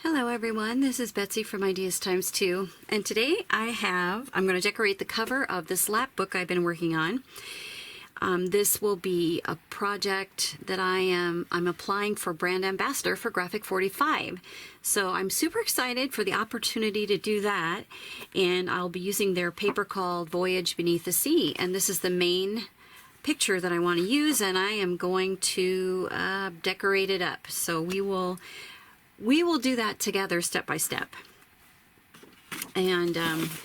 Hello everyone, this is Betsy from Ideas Times 2, and today I'm going to decorate the cover of this Lapbook I've been working on. This will be a project that I'm applying for brand ambassador for Graphic 45. So I'm super excited for the opportunity to do that, and I'll be using their paper called Voyage Beneath the Sea, and this is the main picture that I want to use, and I am going to decorate it up. So we will do that together step by step. And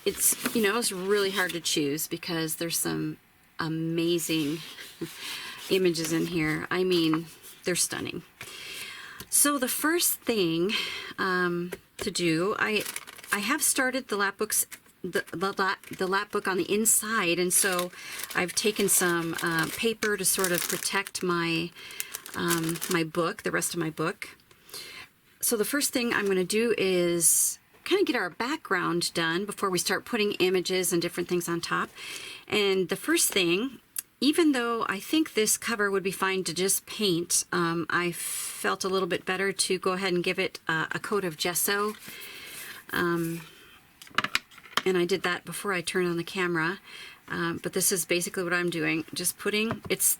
it's really hard to choose because there's some amazing images in here. I mean, they're stunning. So the first thing to do, I have started the Lapbook on the inside, and so I've taken some paper to sort of protect my my book, the rest of my book. So the first thing I'm going to do is kind of get our background done before we start putting images and different things on top. And the first thing, even though I think this cover would be fine to just paint, I felt a little bit better to go ahead and give it a coat of gesso. And I did that before I turned on the camera. But this is basically what I'm doing. Just putting, it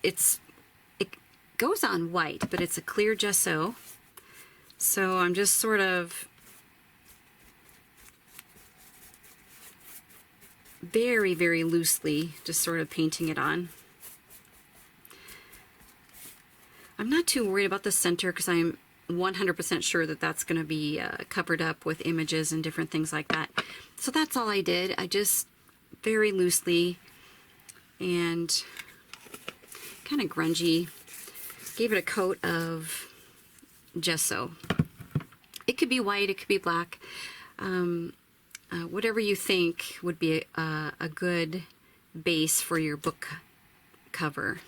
goes on white, but it's a clear gesso. So I'm just sort of very, very loosely just sort of painting it on. I'm not too worried about the center because I'm 100% sure that that's going to be covered up with images and different things like that. So that's all I did. I just very loosely and kind of grungy gave it a coat of gesso. It could be white, it could be black, whatever you think would be a good base for your book cover.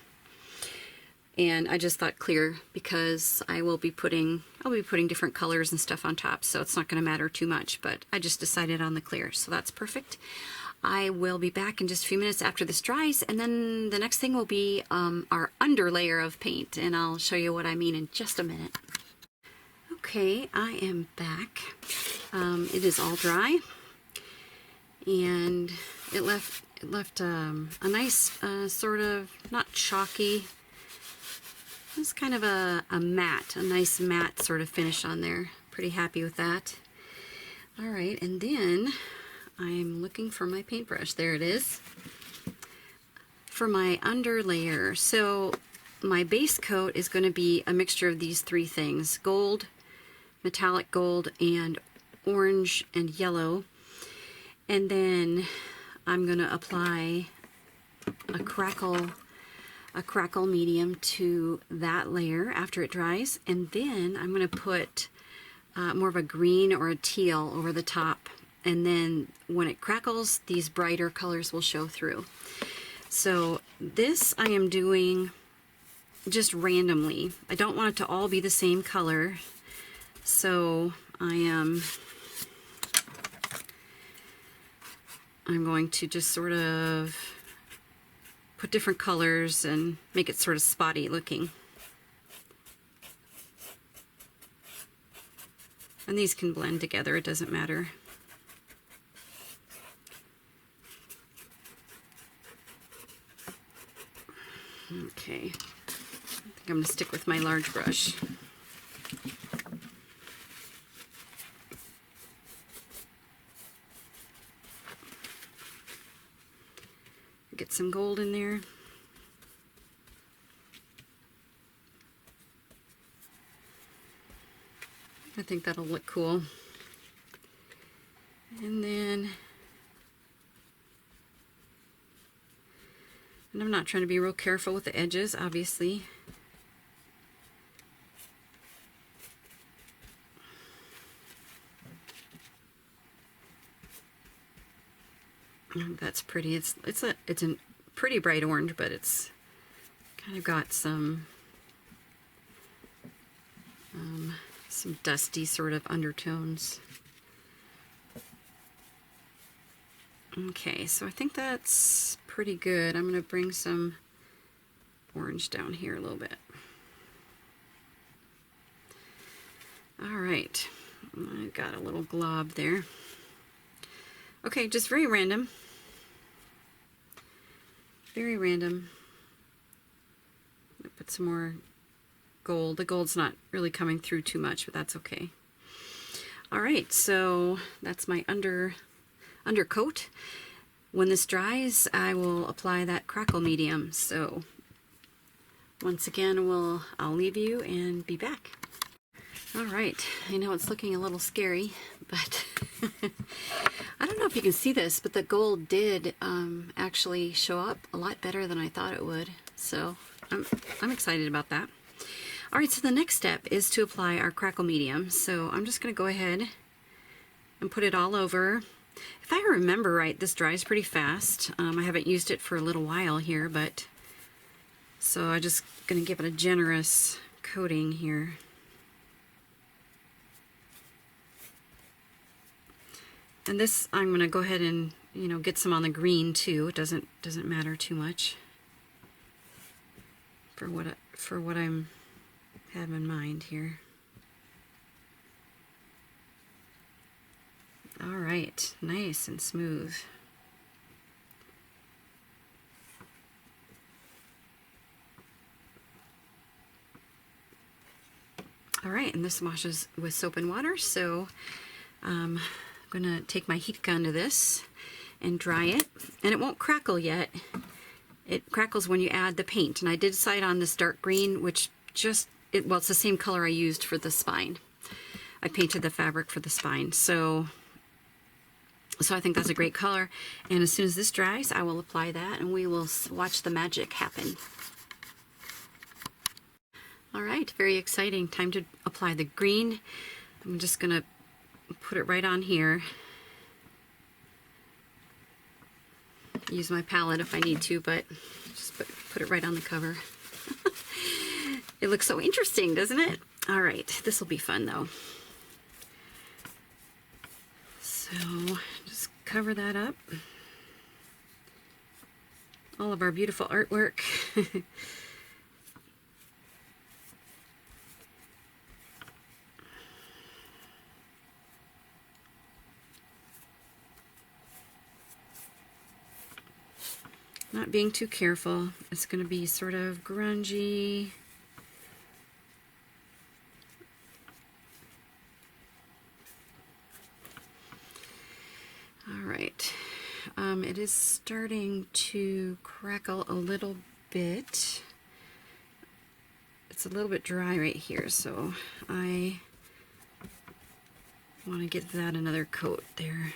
And I just thought clear because I'll be putting different colors and stuff on top, so it's not going to matter too much, but I just decided on the clear, so that's perfect. I will be back in just a few minutes after this dries, and then the next thing will be our under layer of paint, and I'll show you what I mean in just a minute. Okay, I am back. It is all dry, and it left a nice sort of, not chalky, it's kind of a nice matte sort of finish on there. Pretty happy with that. All right, and then I'm looking for my paintbrush. There it is. For my under layer, so my base coat is going to be a mixture of these three things: gold, metallic gold, and orange and yellow. And then I'm going to apply a crackle medium to that layer after it dries, and then I'm going to put more of a green or a teal over the top, and then when it crackles, these brighter colors will show through. So this I am doing just randomly. I don't want it to all be the same color, so I'm going to just sort of put different colors and make it sort of spotty looking. And these can blend together, it doesn't matter. Okay, I think I'm going to stick with my large brush. Get some gold in there. I think that'll look cool. And then, I'm not trying to be real careful with the edges, obviously. That's pretty. It's a pretty bright orange, but it's kind of got some dusty sort of undertones. Okay, so I think that's pretty good. I'm going to bring some orange down here a little bit. All right, I got a little glob there. Okay, just very random. Very random. Put some more gold. The gold's not really coming through too much, but that's okay. All right, so that's my undercoat. When this dries, I will apply that crackle medium. So once again, I'll leave you and be back. All right, I know it's looking a little scary, but I don't know if you can see this, but the gold did actually show up a lot better than I thought it would. So I'm excited about that. All right, so the next step is to apply our crackle medium. So I'm just going to go ahead and put it all over. If I remember right, this dries pretty fast. I haven't used it for a little while here, but so I'm just going to give it a generous coating here. And this, I'm going to go ahead and, you know, get some on the green too. It doesn't matter too much for what I'm have in mind here. All right, nice and smooth. All right, and this washes with soap and water, so I'm gonna take my heat gun to this and dry it, and it won't crackle yet. It crackles when you add the paint, and I did decide on this dark green, which well, it's the same color I used for the spine. I painted the fabric for the spine, so I think that's a great color. And as soon as this dries, I will apply that, and we will watch the magic happen. All right, very exciting. Time to apply the green. I'm just gonna put it right on here. Use my palette if I need to, but just put it right on the cover. It looks so interesting, doesn't it? All right, this will be fun though. So just cover that up. All of our beautiful artwork. Not being too careful. It's going to be sort of grungy. All right. It is starting to crackle a little bit. It's a little bit dry right here, so I want to give that another coat there.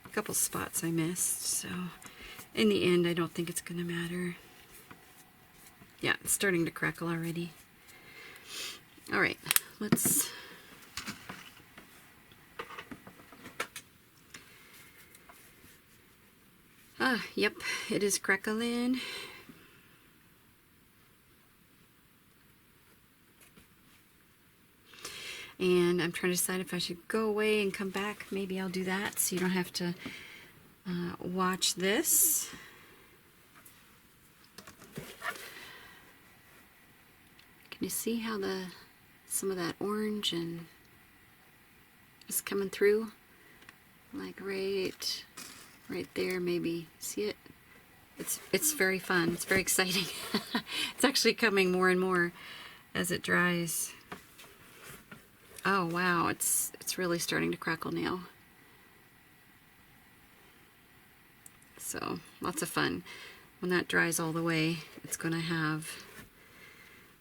A couple spots I missed, so in the end I don't think it's going to matter. Yeah, it's starting to crackle already. All right, let's yep, it is crackling. And I'm trying to decide if I should go away and come back. Maybe I'll do that so you don't have to watch this. Can you see how some of that orange and is coming through? Like right there, maybe. See it? It's very fun. It's very exciting. It's actually coming more and more as it dries. Oh wow, it's really starting to crackle now. So lots of fun. When that dries all the way, it's going to have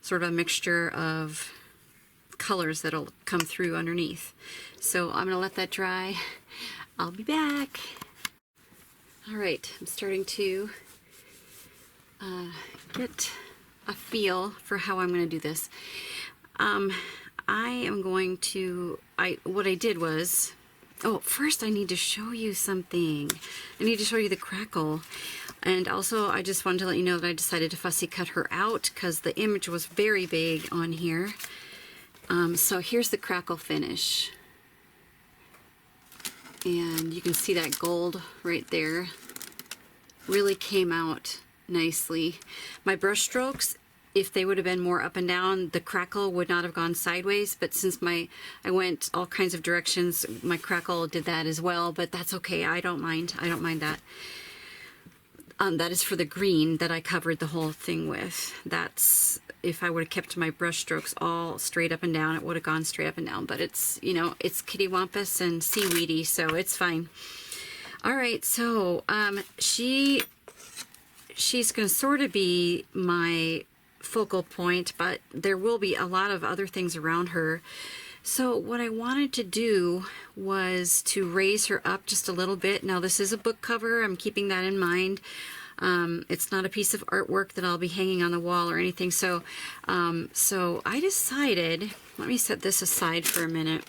sort of a mixture of colors that'll come through underneath. So I'm going to let that dry. I'll be back. All right, I'm starting to get a feel for how I'm going to do this. I am going to, what I did was, oh, first I need to show you something. I need to show you the crackle. And also I just wanted to let you know that I decided to fussy cut her out because the image was very big on here. So here's the crackle finish. And you can see that gold right there. Really came out nicely. My brush strokes, if they would have been more up and down, the crackle would not have gone sideways. But since I went all kinds of directions, my crackle did that as well. But that's okay. I don't mind. I don't mind that. That is for the green that I covered the whole thing with. That's, if I would have kept my brush strokes all straight up and down, it would have gone straight up and down. But it's, you know, it's kittywampus and seaweedy, so it's fine. All right, so she's going to sort of be my focal point, but there will be a lot of other things around her. So what I wanted to do was to raise her up just a little bit. Now this is a book cover, I'm keeping that in mind. It's not a piece of artwork that I'll be hanging on the wall or anything. So I decided, let me set this aside for a minute.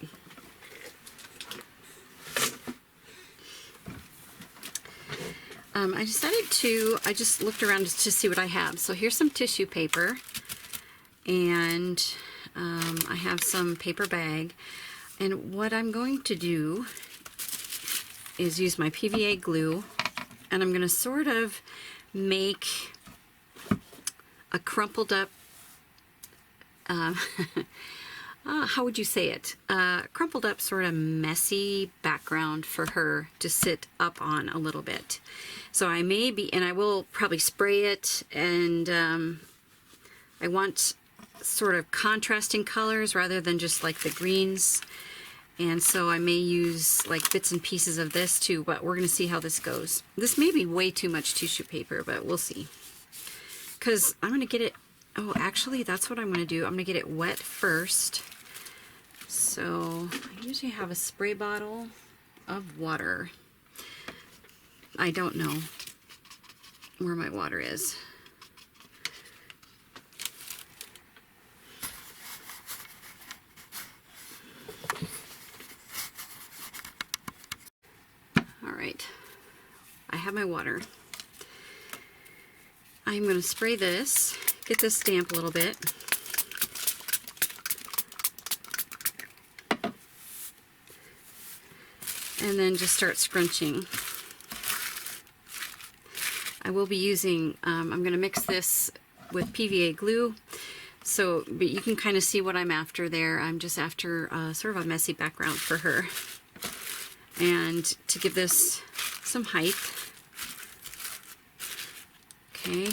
I decided I just looked around just to see what I have. So here's some tissue paper, and I have some paper bag. And what I'm going to do is use my PVA glue, and I'm going to sort of make a crumpled up, how would you say it? Crumpled up sort of messy background for her to sit up on a little bit. So I may be, and I will probably spray it, and I want sort of contrasting colors rather than just like the greens. And so I may use like bits and pieces of this too, but we're going to see how this goes. This may be way too much tissue paper, but we'll see. Because I'm going to get it, oh, actually that's what I'm going to do. I'm going to get it wet first. So I usually have a spray bottle of water. I don't know where my water is. All right, I have my water. I'm going to spray this, get this damp a little bit. And then just start scrunching. I will be using, I'm going to mix this with PVA glue, so but you can kind of see what I'm after there. I'm just after sort of a messy background for her. And to give this some height. Okay.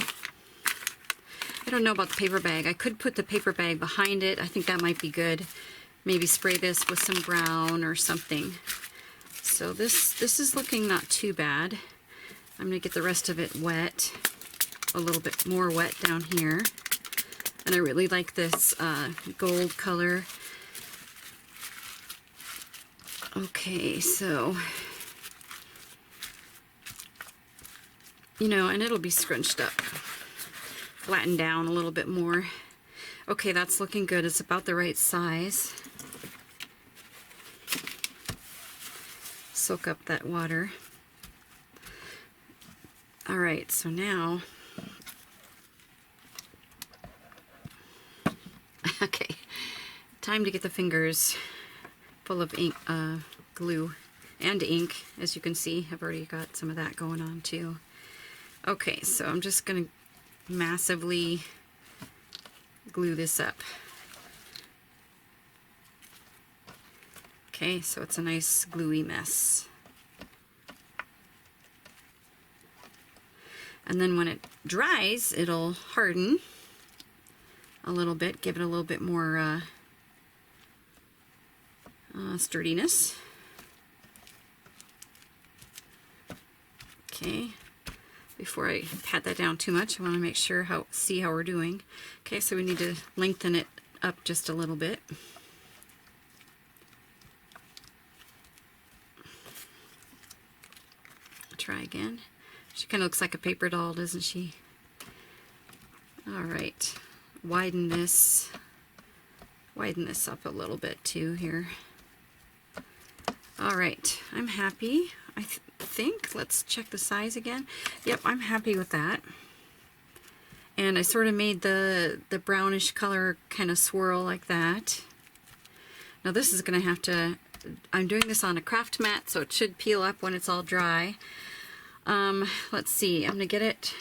I don't know about the paper bag. I could put the paper bag behind it. I think that might be good. Maybe spray this with some brown or something. So this is looking not too bad. I'm going to get the rest of it wet, a little bit more wet down here. And I really like this gold color. Okay, so, you know, and it'll be scrunched up, flattened down a little bit more. Okay, that's looking good. It's about the right size. Soak up that water. All right, so now, okay, time to get the fingers full of ink, glue and ink. As you can see, I've already got some of that going on too. Okay, so I'm just going to massively glue this up. Okay, so it's a nice gluey mess. And then when it dries, it'll harden a little bit, give it a little bit more sturdiness. Okay, before I pat that down too much, I want to make sure see how we're doing. Okay, so we need to lengthen it up just a little bit. Try again. She kind of looks like a paper doll, doesn't she? All right, widen this up a little bit too here. All right, I'm happy. I think, let's check the size again. Yep, I'm happy with that. And I sort of made the brownish color kind of swirl like that. Now this is going to have to, I'm doing this on a craft mat, so it should peel up when it's all dry. Let's see, I'm going to get it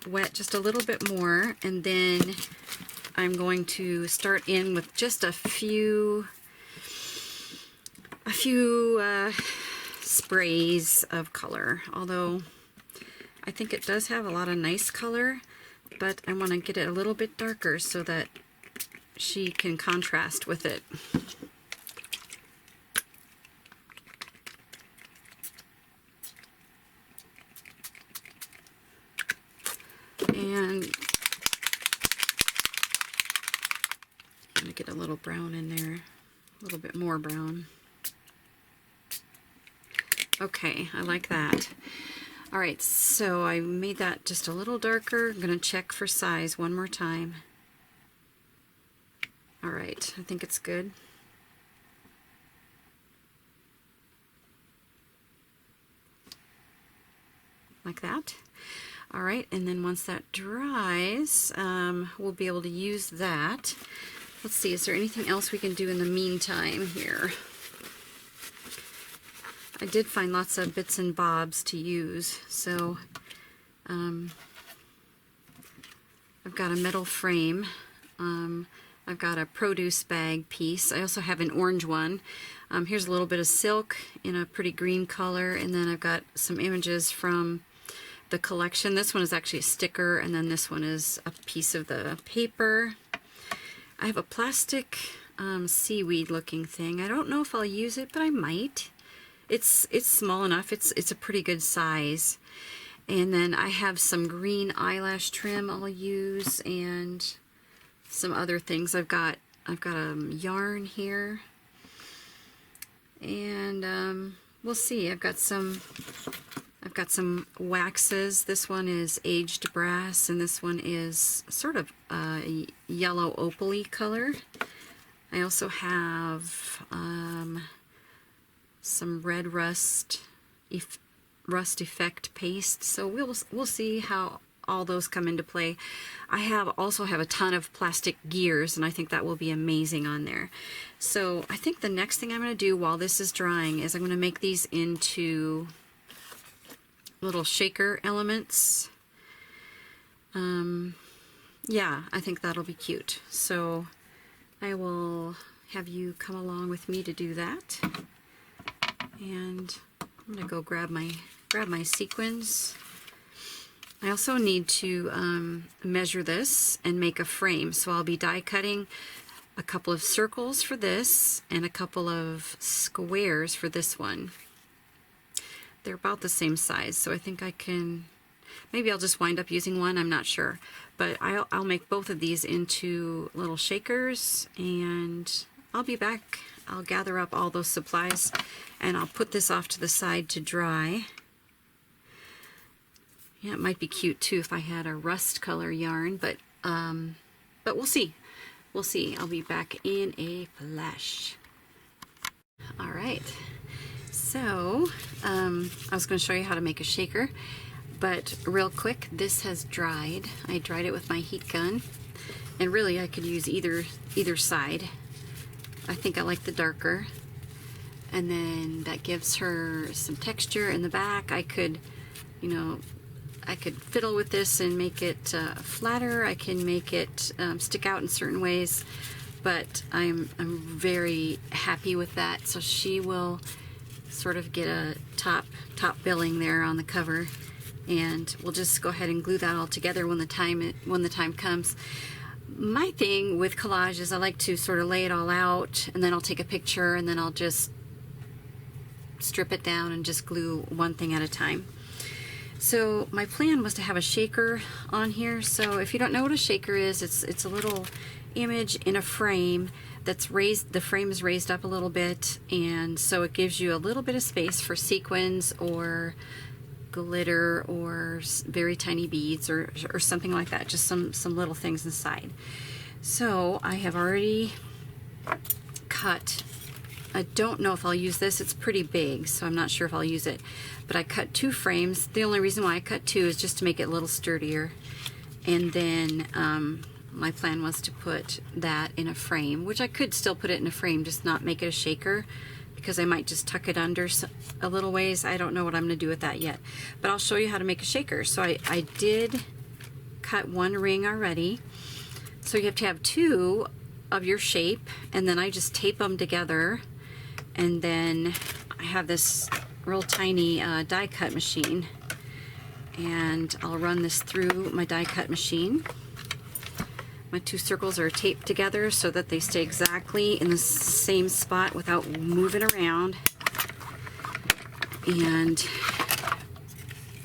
wet just a little bit more, and then I'm going to start in with just a few sprays of color, although I think it does have a lot of nice color, but I want to get it a little bit darker so that she can contrast with it. And I'm going to get a little brown in there, a little bit more brown. Okay, I like that. All right, so I made that just a little darker. I'm going to check for size one more time. All right, I think it's good. Like that. All right, and then once that dries, we'll be able to use that. Let's see, is there anything else we can do in the meantime here? I did find lots of bits and bobs to use. So I've got a metal frame. I've got a produce bag piece. I also have an orange one. Here's a little bit of silk in a pretty green color, and then I've got some images from the collection. This one is actually a sticker, and then this one is a piece of the paper. I have a plastic seaweed looking thing. I don't know if I'll use it, but I might. It's small enough. It's a pretty good size. And then I have some green eyelash trim I'll use, and some other things. I've got yarn here, and we'll see. I've got some waxes. This one is aged brass, and this one is sort of a yellow opal-y color. I also have some red rust effect paste. So we'll see how all those come into play. I also have a ton of plastic gears, and I think that will be amazing on there. So I think the next thing I'm going to do while this is drying is I'm going to make these into little shaker elements. Yeah, I think that'll be cute. So I will have you come along with me to do that. And I'm going to go grab my sequins. I also need to measure this and make a frame. So I'll be die cutting a couple of circles for this and a couple of squares for this one. They're about the same size, so I think I can, maybe I'll just wind up using one, I'm not sure. But I'll make both of these into little shakers, and I'll be back. I'll gather up all those supplies, and I'll put this off to the side to dry. Yeah, it might be cute too if I had a rust color yarn, but we'll see. We'll see. I'll be back in a flash. All right. So I was going to show you how to make a shaker, but real quick, this has dried. I dried it with my heat gun, and really I could use either side. I think I like the darker, and then that gives her some texture in the back. I could, I could fiddle with this and make it flatter. I can make it stick out in certain ways, but I'm very happy with that. So she will sort of get a top billing there on the cover, and we'll just go ahead and glue that all together when the time comes. My thing with collage is I like to sort of lay it all out, and then I'll take a picture, and then I'll just strip it down and just glue one thing at a time. So my plan was to have a shaker on here. So if you don't know what a shaker is, it's a little image in a frame that's raised. The frame is raised up a little bit, and so it gives you a little bit of space for sequins or glitter or very tiny beads or something like that, just some little things inside. So I have already cut, I don't know if I'll use this, it's pretty big, so I'm not sure if I'll use it, but I cut 2 frames. The only reason why I cut 2 is just to make it a little sturdier, and then my plan was to put that in a frame, which I could still put it in a frame, just not make it a shaker, because I might just tuck it under a little ways. I don't know what I'm going to do with that yet, but I'll show you how to make a shaker. So I did cut one ring already. So you have to have two of your shape, and then I just tape them together. And then I have this real tiny die cut machine, and I'll run this through my die cut machine. My two circles are taped together so that they stay exactly in the same spot without moving around. And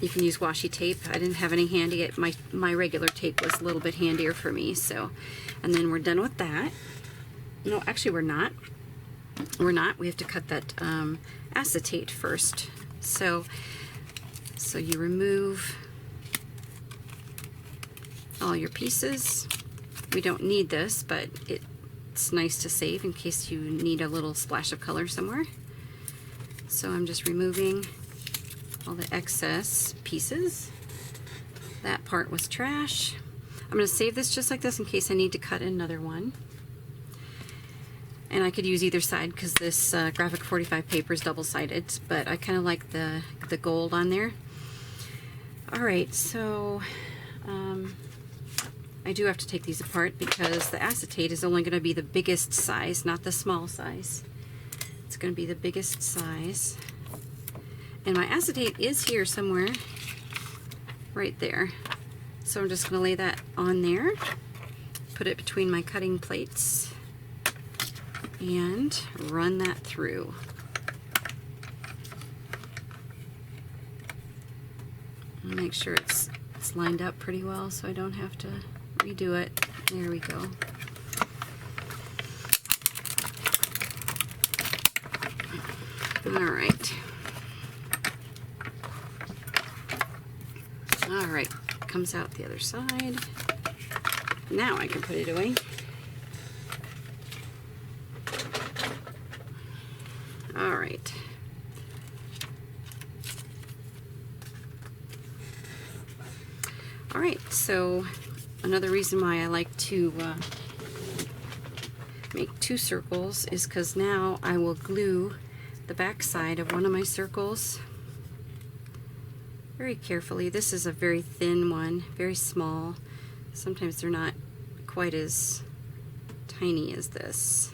you can use washi tape. I didn't have any handy. My regular tape was a little bit handier for me. So, and then we're done with that. No, actually we're not. We're not. We have to cut that acetate first. So you remove all your pieces. We don't need this, but it's nice to save in case you need a little splash of color somewhere. So I'm just removing all the excess pieces. That part was trash. I'm going to save this just like this in case I need to cut another one. And I could use either side because this graphic 45 paper is double-sided, but I kind of like the gold on there. Alright, so I do have to take these apart because the acetate is only going to be the biggest size, not the small size. It's going to be the biggest size. And my acetate is here somewhere, right there. So I'm just going to lay that on there, put it between my cutting plates, and run that through. Make sure it's lined up pretty well so I don't have to redo it. There we go. Alright. Alright, comes out the other side. Now I can put it away. Alright. Alright, so another reason why I like to make two circles is because now I will glue the back side of one of my circles very carefully. This is a very thin one, very small. Sometimes they're not quite as tiny as this.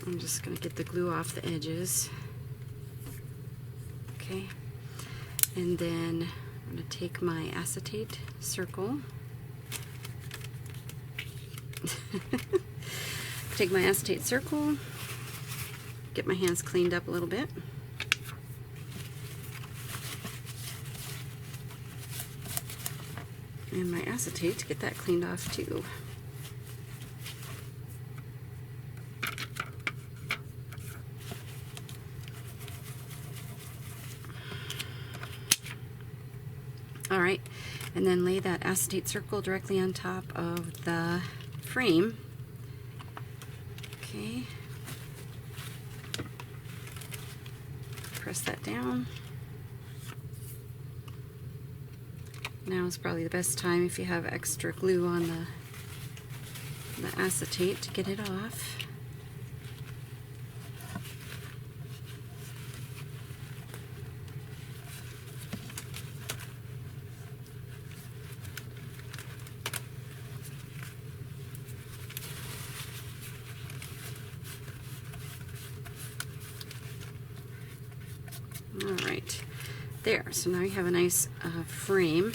I'm just going to get the glue off the edges. Okay, and then I'm going to take my acetate circle. Take my acetate circle, get my hands cleaned up a little bit. And my acetate, get that cleaned off too. Alright, and then lay that acetate circle directly on top of the frame. Okay. Press that down. Now is probably the best time if you have extra glue on the acetate to get it off. Alright, there. So now you have a nice frame.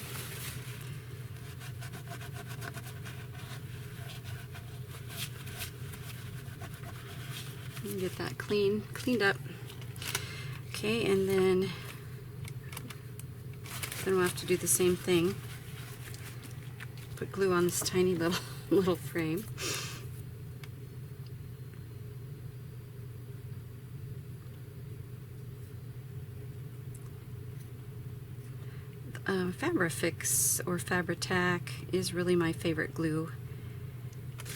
Get that cleaned up. Okay, and then we'll have to do the same thing. Put glue on this tiny little frame. Fabrifix or Fabri-Tac is really my favorite glue.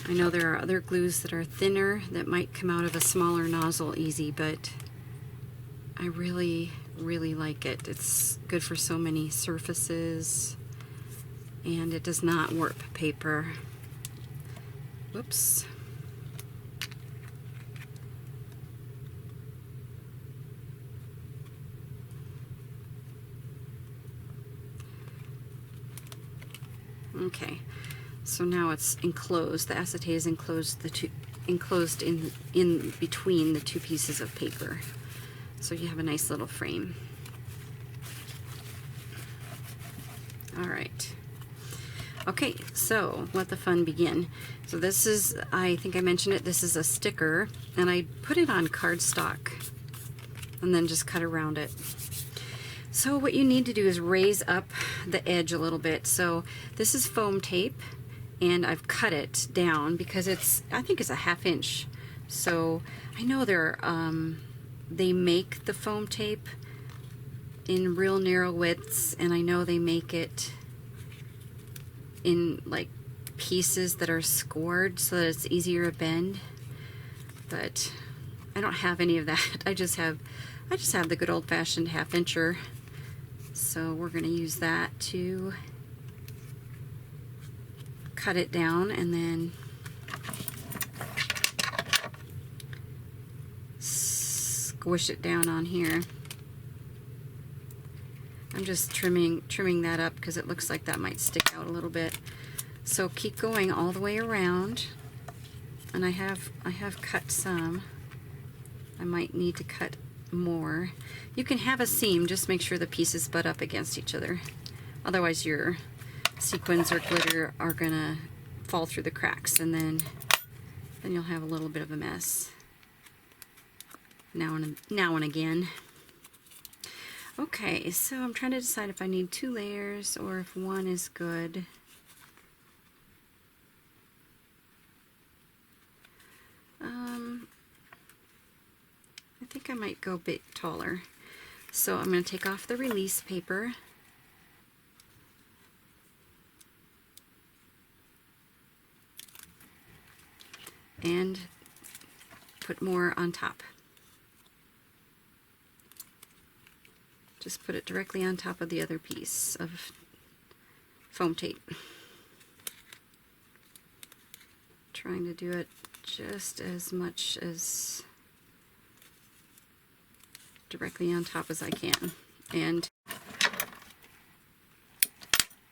I know there are other glues that are thinner that might come out of a smaller nozzle easy, but I really like it. It's good for so many surfaces, and it does not warp paper. Whoops. Okay, so now it's enclosed. The acetate is enclosed in between the two pieces of paper. So you have a nice little frame. All right. Okay, so let the fun begin. So this is, I think I mentioned it, this is a sticker, and I put it on cardstock and then just cut around it. So what you need to do is raise up the edge a little bit. So this is foam tape, and I've cut it down because it's, I think it's a 1/2 inch. So I know they make the foam tape in real narrow widths, and I know they make it in like pieces that are scored so that it's easier to bend, but I don't have any of that. I just have the good old-fashioned 1/2 incher. So we're going to use that to cut it down and then squish it down on here. I'm just trimming that up because it looks like that might stick out a little bit. So keep going all the way around, and I have cut some. I might need to cut more. You can have a seam, just make sure the pieces butt up against each other. Otherwise your sequins or glitter are gonna fall through the cracks, and then you'll have a little bit of a mess now and again. Okay, so I'm trying to decide if I need 2 layers or if one is good. I think I might go a bit taller. So I'm going to take off the release paper. And put more on top. Just put it directly on top of the other piece of foam tape. Trying to do it just as much as directly on top as I can. And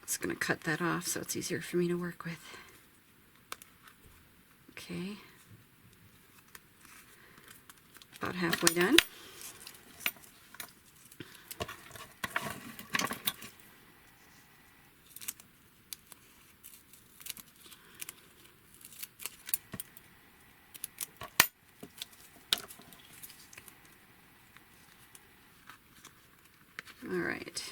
it's going to cut that off so it's easier for me to work with. Okay. About halfway done. Alright,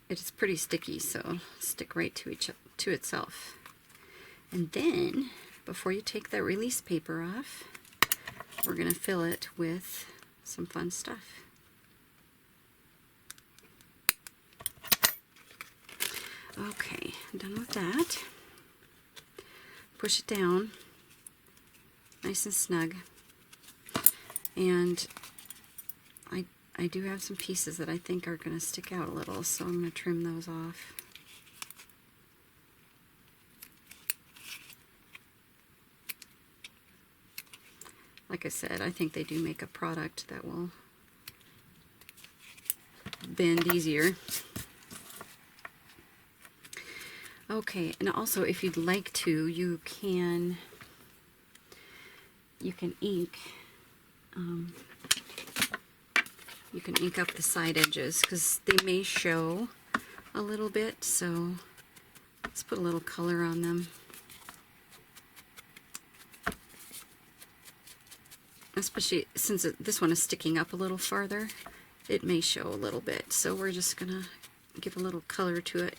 it's pretty sticky, so stick right to itself. And then, before you take that release paper off, we're going to fill it with some fun stuff. Okay, I'm done with that. Push it down, nice and snug. And I do have some pieces that I think are going to stick out a little, so I'm going to trim those off. Like I said, I think they do make a product that will bend easier. Okay, and also if you'd like to, you can ink. You can ink up the side edges because they may show a little bit, so let's put a little color on them. Especially since this one is sticking up a little farther, it may show a little bit, so we're just gonna give a little color to it.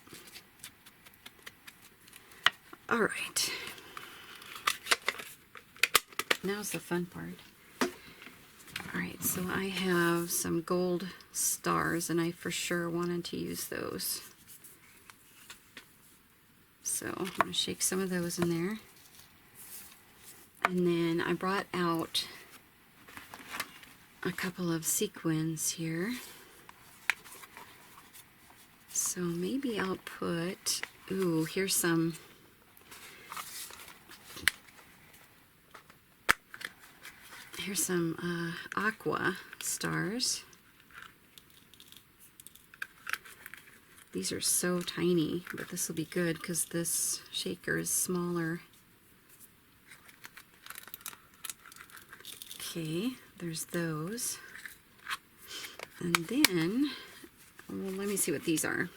Alright, now's the fun part. Alright, so I have some gold stars, and I for sure wanted to use those. So I'm going to shake some of those in there. And then I brought out a couple of sequins here. So maybe I'll put, ooh, here's some Here's some aqua stars. These are so tiny, but this will be good because this shaker is smaller. Okay, there's those. And then, well, let me see what these are.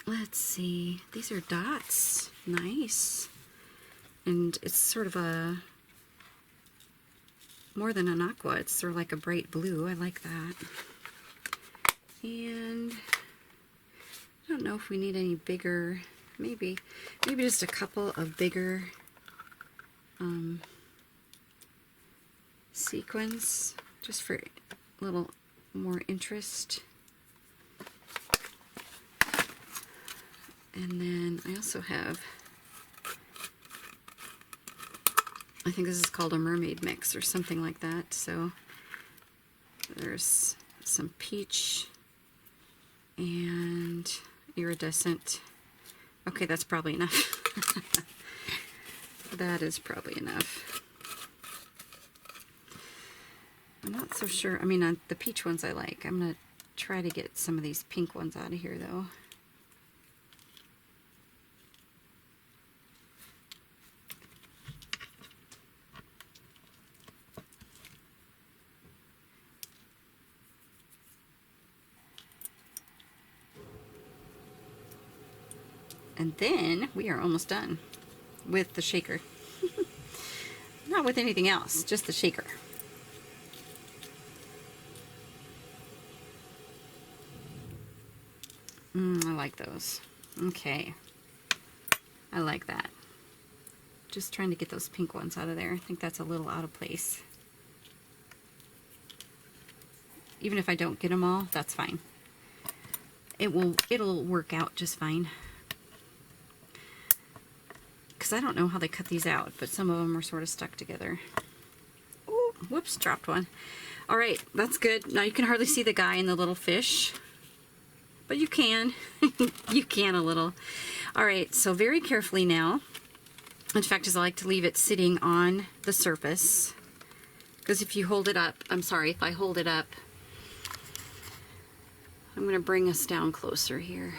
Let's see, these are dots. Nice. And it's sort of a more than an aqua, it's sort of like a bright blue. I like that. And I don't know if we need any bigger, maybe just a couple of bigger sequins, just for a little more interest. And then I also have, I think this is called a mermaid mix or something like that. So there's some peach and iridescent. Okay, that's probably enough. That is probably enough. I'm not so sure. I mean, the peach ones I like. I'm going to try to get some of these pink ones out of here, though. And then we are almost done with the shaker. Not with anything else, just the shaker. I like those. Okay. I like that. Just trying to get those pink ones out of there. I think that's a little out of place. Even if I don't get them all, that's fine. It'll work out just fine. Because I don't know how they cut these out, but some of them are sort of stuck together. Ooh, whoops, dropped one. All right, that's good. Now you can hardly see the guy and the little fish, but you can. You can a little. All right, so very carefully now. In fact, I like to leave it sitting on the surface, because if you hold it up, I'm sorry, if I hold it up, I'm going to bring us down closer here.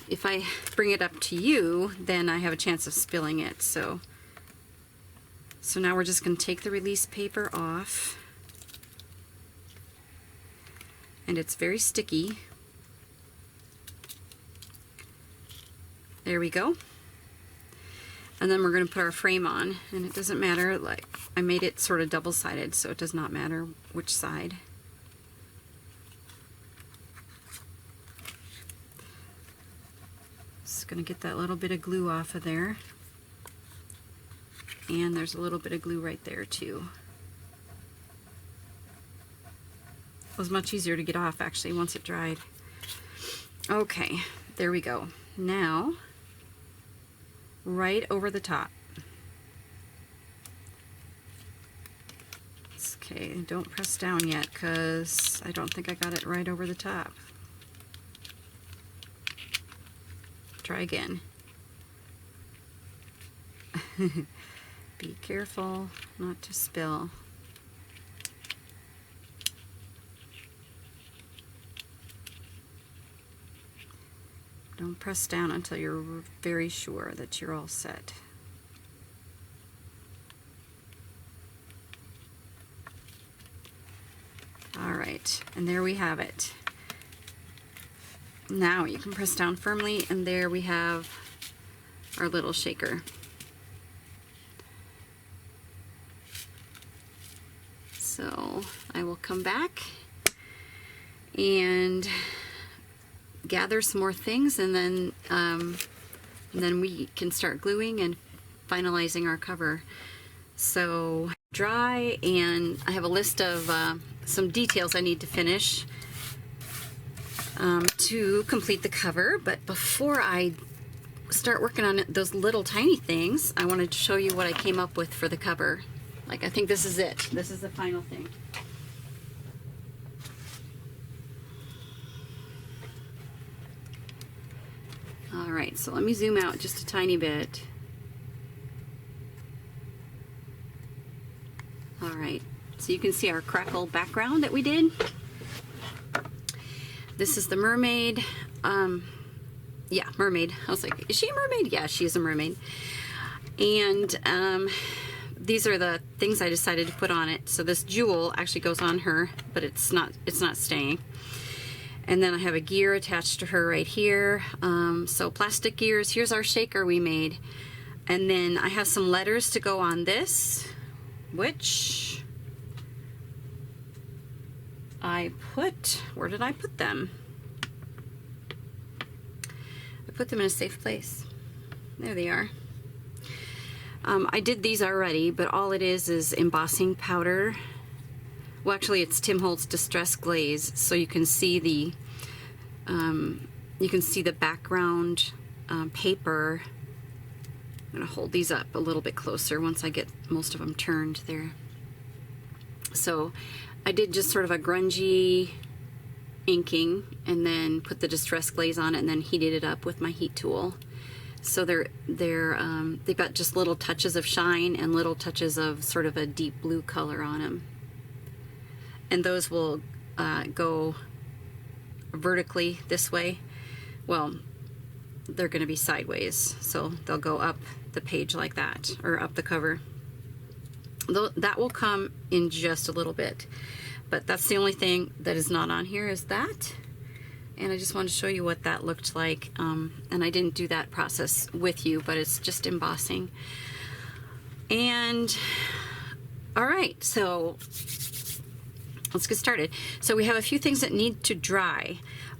If I bring it up to you, then I have a chance of spilling it. So now we're just going to take the release paper off. And it's very sticky. There we go. And then we're going to put our frame on. And it doesn't matter, like I made it sort of double-sided, so it does not matter which side. Going to get that little bit of glue off of there, and there's a little bit of glue right there too. It was much easier to get off actually once it dried. Okay, there we go. Now right over the top. Okay, don't press down yet because I don't think I got it right over the top. Try again. Be careful not to spill. Don't press down until you're very sure that you're all set. All right, and there we have it. Now you can press down firmly, and there we have our little shaker. So I will come back and gather some more things, and then we can start gluing and finalizing our cover. So dry, and I have a list of some details I need to finish to complete the cover. But before I start working on those little tiny things, I wanted to show you what I came up with for the cover. Like, I think this is it. This is the final thing. All right, so let me zoom out just a tiny bit. right, so you can see our crackle background that we did. This is the mermaid. Yeah, mermaid. I was like, is she a mermaid? Yeah, she is a mermaid. And these are the things I decided to put on it. So this jewel actually goes on her, but it's not staying. And then I have a gear attached to her right here. So plastic gears. Here's our shaker we made. And then I have some letters to go on this, which I put, where did I put them? I put them in a safe place. There they are. I did these already, but all it is embossing powder. Well, actually, it's Tim Holtz Distress Glaze, so you can see the background paper. I'm gonna hold these up a little bit closer once I get most of them turned there. So I did just sort of a grungy inking, and then put the Distress Glaze on it, and then heated it up with my heat tool. So they've got just little touches of shine and little touches of sort of a deep blue color on them. And those will go vertically this way. Well, they're going to be sideways, so they'll go up the page like that, or up the cover. That will come in just a little bit, but that's the only thing that is not on here is that. And I just wanted to show you what that looked like. And I didn't do that process with you, but it's just embossing. And all right, so let's get started. So we have a few things that need to dry.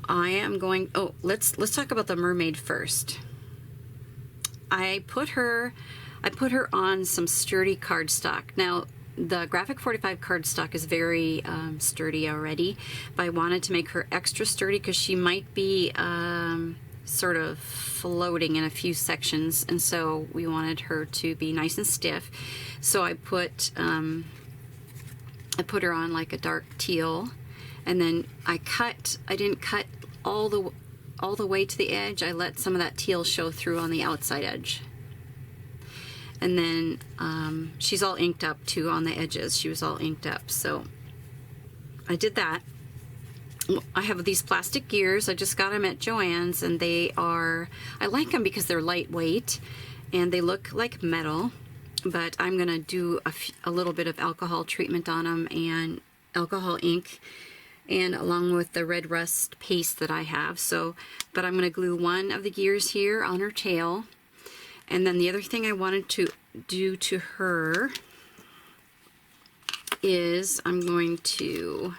I am going, oh, let's talk about the mermaid first. I put her on some sturdy cardstock. Now, the Graphic 45 cardstock is very sturdy already, but I wanted to make her extra sturdy because she might be sort of floating in a few sections, and so we wanted her to be nice and stiff. So I put her on like a dark teal, and then I didn't cut all the way to the edge. I let some of that teal show through on the outside edge. And then she's all inked up too on the edges. She was all inked up, so I did that. I have these plastic gears. I just got them at Joann's, and I like them because they're lightweight and they look like metal, but I'm gonna do a little bit of alcohol treatment on them and alcohol ink, and along with the red rust paste that I have. So, but I'm gonna glue one of the gears here on her tail. And then the other thing I wanted to do to her is I'm going to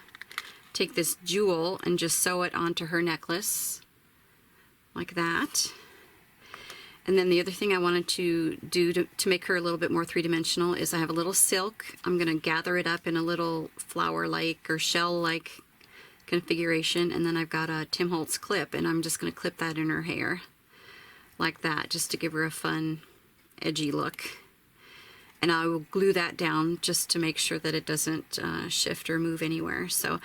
take this jewel and just sew it onto her necklace like that. And then the other thing I wanted to do to make her a little bit more three-dimensional is I have a little silk. I'm going to gather it up in a little flower-like or shell-like configuration, and then I've got a Tim Holtz clip, and I'm just going to clip that in her hair like that, just to give her a fun, edgy look. And I will glue that down just to make sure that it doesn't shift or move anywhere. So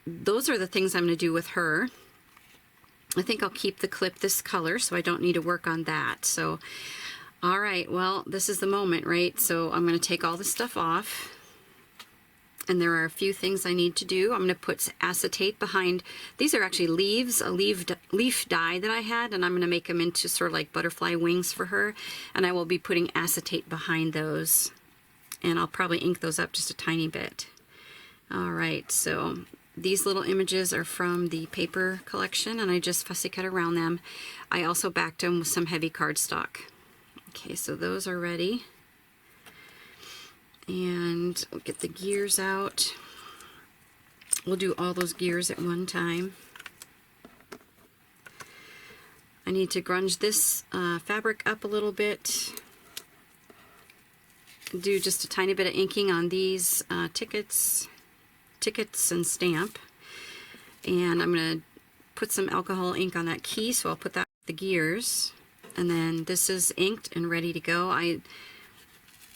those are the things I'm going to do with her. I think I'll keep the clip this color, so I don't need to work on that. So, all right, well, this is the moment, right? So I'm going to take all this stuff off. And there are a few things I need to do. I'm going to put acetate behind. These are actually leaves, a leaf dye that I had, and I'm going to make them into sort of like butterfly wings for her. And I will be putting acetate behind those. And I'll probably ink those up just a tiny bit. All right, so these little images are from the paper collection, and I just fussy cut around them. I also backed them with some heavy cardstock. Okay, so those are ready. And we'll get the gears out. We'll do all those gears at one time. I need to grunge this fabric up a little bit. Do just a tiny bit of inking on these tickets and stamp. And I'm going to put some alcohol ink on that key, so I'll put that with the gears. And then this is inked and ready to go. I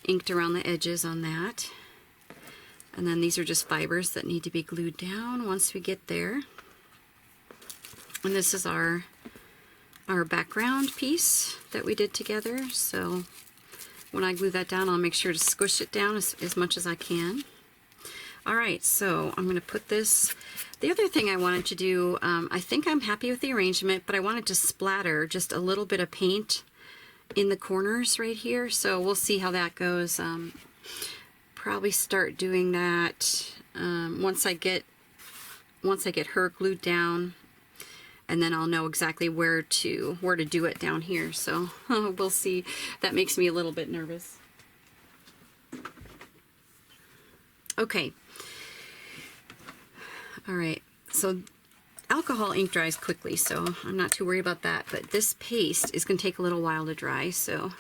inked around the edges on that. And then these are just fibers that need to be glued down once we get there. And this is our background piece that we did together. So when I glue that down, I'll make sure to squish it down as much as I can. All right, so I'm going to put this. The other thing I wanted to do, I think I'm happy with the arrangement, but I wanted to splatter just a little bit of paint in the corners right here. So we'll see how that goes. Probably start doing that once I get her glued down, and then I'll know exactly where to do it down here. So we'll see. That makes me a little bit nervous. Okay. All right. So alcohol ink dries quickly, so I'm not too worried about that. But this paste is going to take a little while to dry, so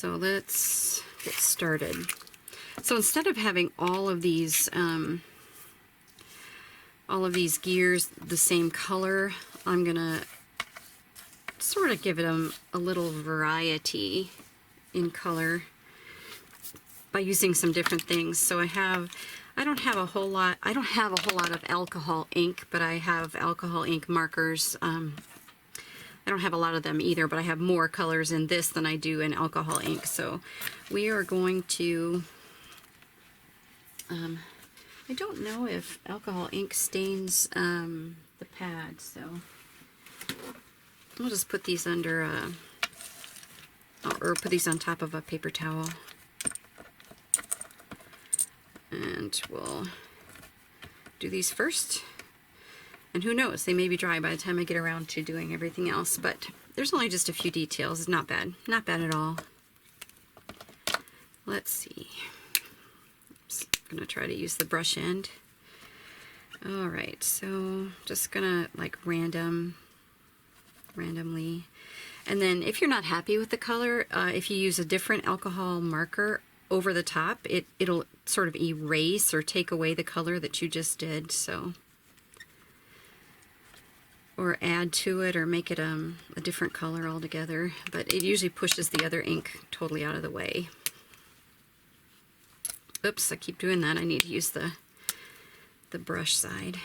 let's get started. So instead of having all of these gears the same color, I'm gonna sort of give them a little variety in color by using some different things. So I don't have a whole lot of alcohol ink, but I have alcohol ink markers. I don't have a lot of them either, but I have more colors in this than I do in alcohol ink. So we are going to, I don't know if alcohol ink stains the pad, so I'll just put these under, or put these on top of a paper towel. And we'll do these first. And who knows, they may be dry by the time I get around to doing everything else, but there's only just a few details. It's not bad. Not bad at all. Let's see. I'm going to try to use the brush end. Alright, so just going to like randomly. And then if you're not happy with the color, if you use a different alcohol marker over the top, it'll sort of erase or take away the color that you just did. So, or add to it, or make it a different color altogether. But it usually pushes the other ink totally out of the way. Oops, I keep doing that. I need to use the brush side.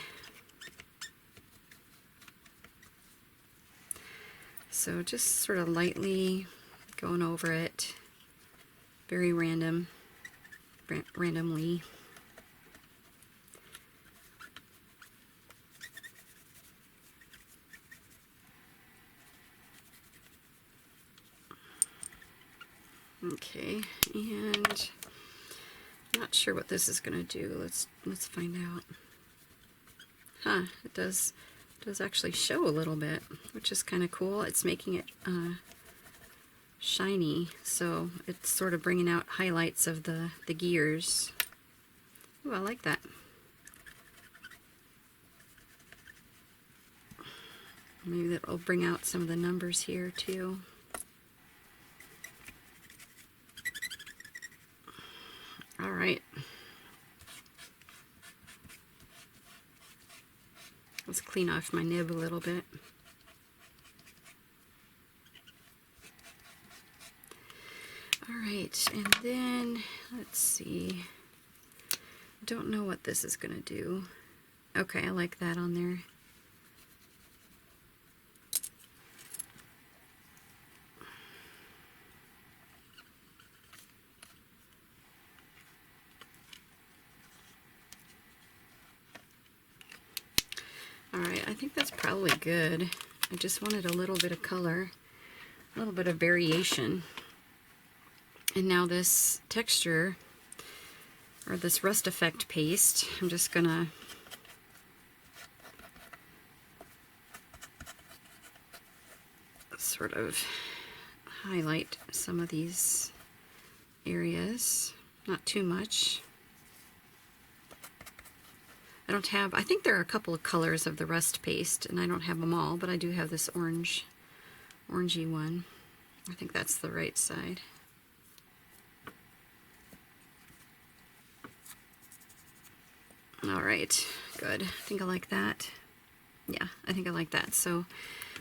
So just sort of lightly going over it, very randomly. Okay, and not sure what this is going to do. Let's find out. Huh, it does actually show a little bit, which is kind of cool. It's making it shiny, so it's sort of bringing out highlights of the gears. Ooh, I like that. Maybe that will bring out some of the numbers here too. All right. Let's clean off my nib a little bit. All right, and then let's see. I don't know what this is going to do. Okay, I like that on there. Alright, I think that's probably good. I just wanted a little bit of color, a little bit of variation. And now this texture, or this rust effect paste, I'm just gonna sort of highlight some of these areas, not too much. I think there are a couple of colors of the rust paste, and I don't have them all, but I do have this orangey one. I think that's the right side. Alright, good. I think I like that. Yeah, I think I like that. So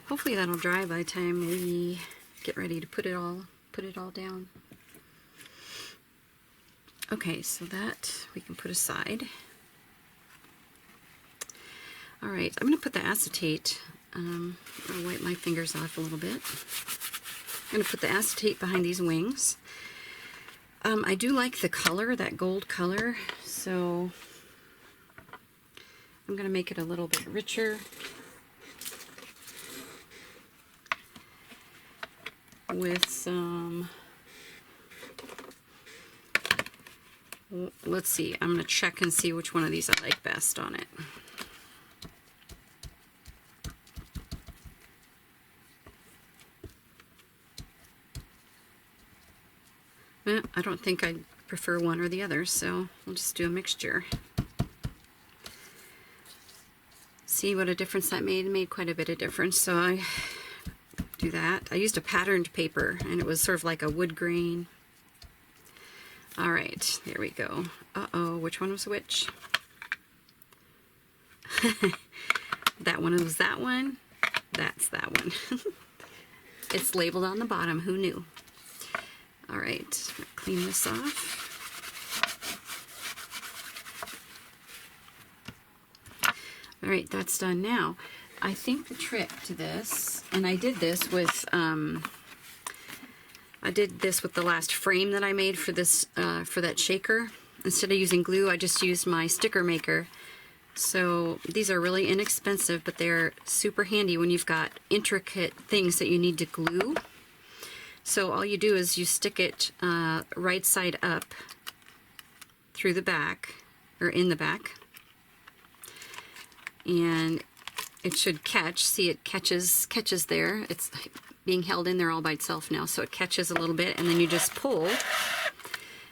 hopefully that'll dry by the time we get ready to put it all down. Okay, so that we can put aside. Alright, I'm going to put the acetate I'll wipe my fingers off a little bit. I'm going to put the acetate behind these wings. I do like the color, that gold color, so I'm going to make it a little bit richer. With some, let's see, I'm going to check and see which one of these I like best on it. I don't think I prefer one or the other, so we'll just do a mixture. See what a difference that made? It made quite a bit of difference, so I do that. I used a patterned paper, and it was sort of like a wood grain. All right, there we go. Uh-oh, which one was which? That one was that one. That's that one. It's labeled on the bottom. Who knew? All right, clean this off. All right, that's done now. I think the trick to this, and I did this with the last frame that I made for this for that shaker. Instead of using glue, I just used my sticker maker. So these are really inexpensive, but they're super handy when you've got intricate things that you need to glue. So all you do is you stick it right side up through the back, or in the back, and it should catch. See, it catches there. It's being held in there all by itself now, so it catches a little bit, and then you just pull,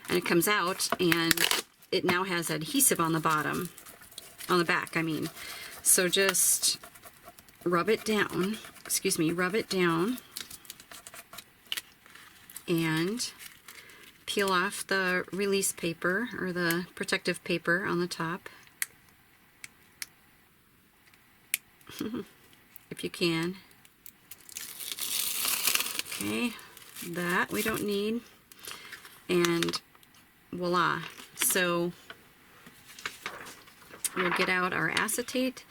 and it comes out, and it now has adhesive on the bottom, on the back, I mean. So just rub it down, rub it down, and peel off the release paper, or the protective paper on the top. If you can. Okay, that we don't need. And voila. So we'll get out our acetate.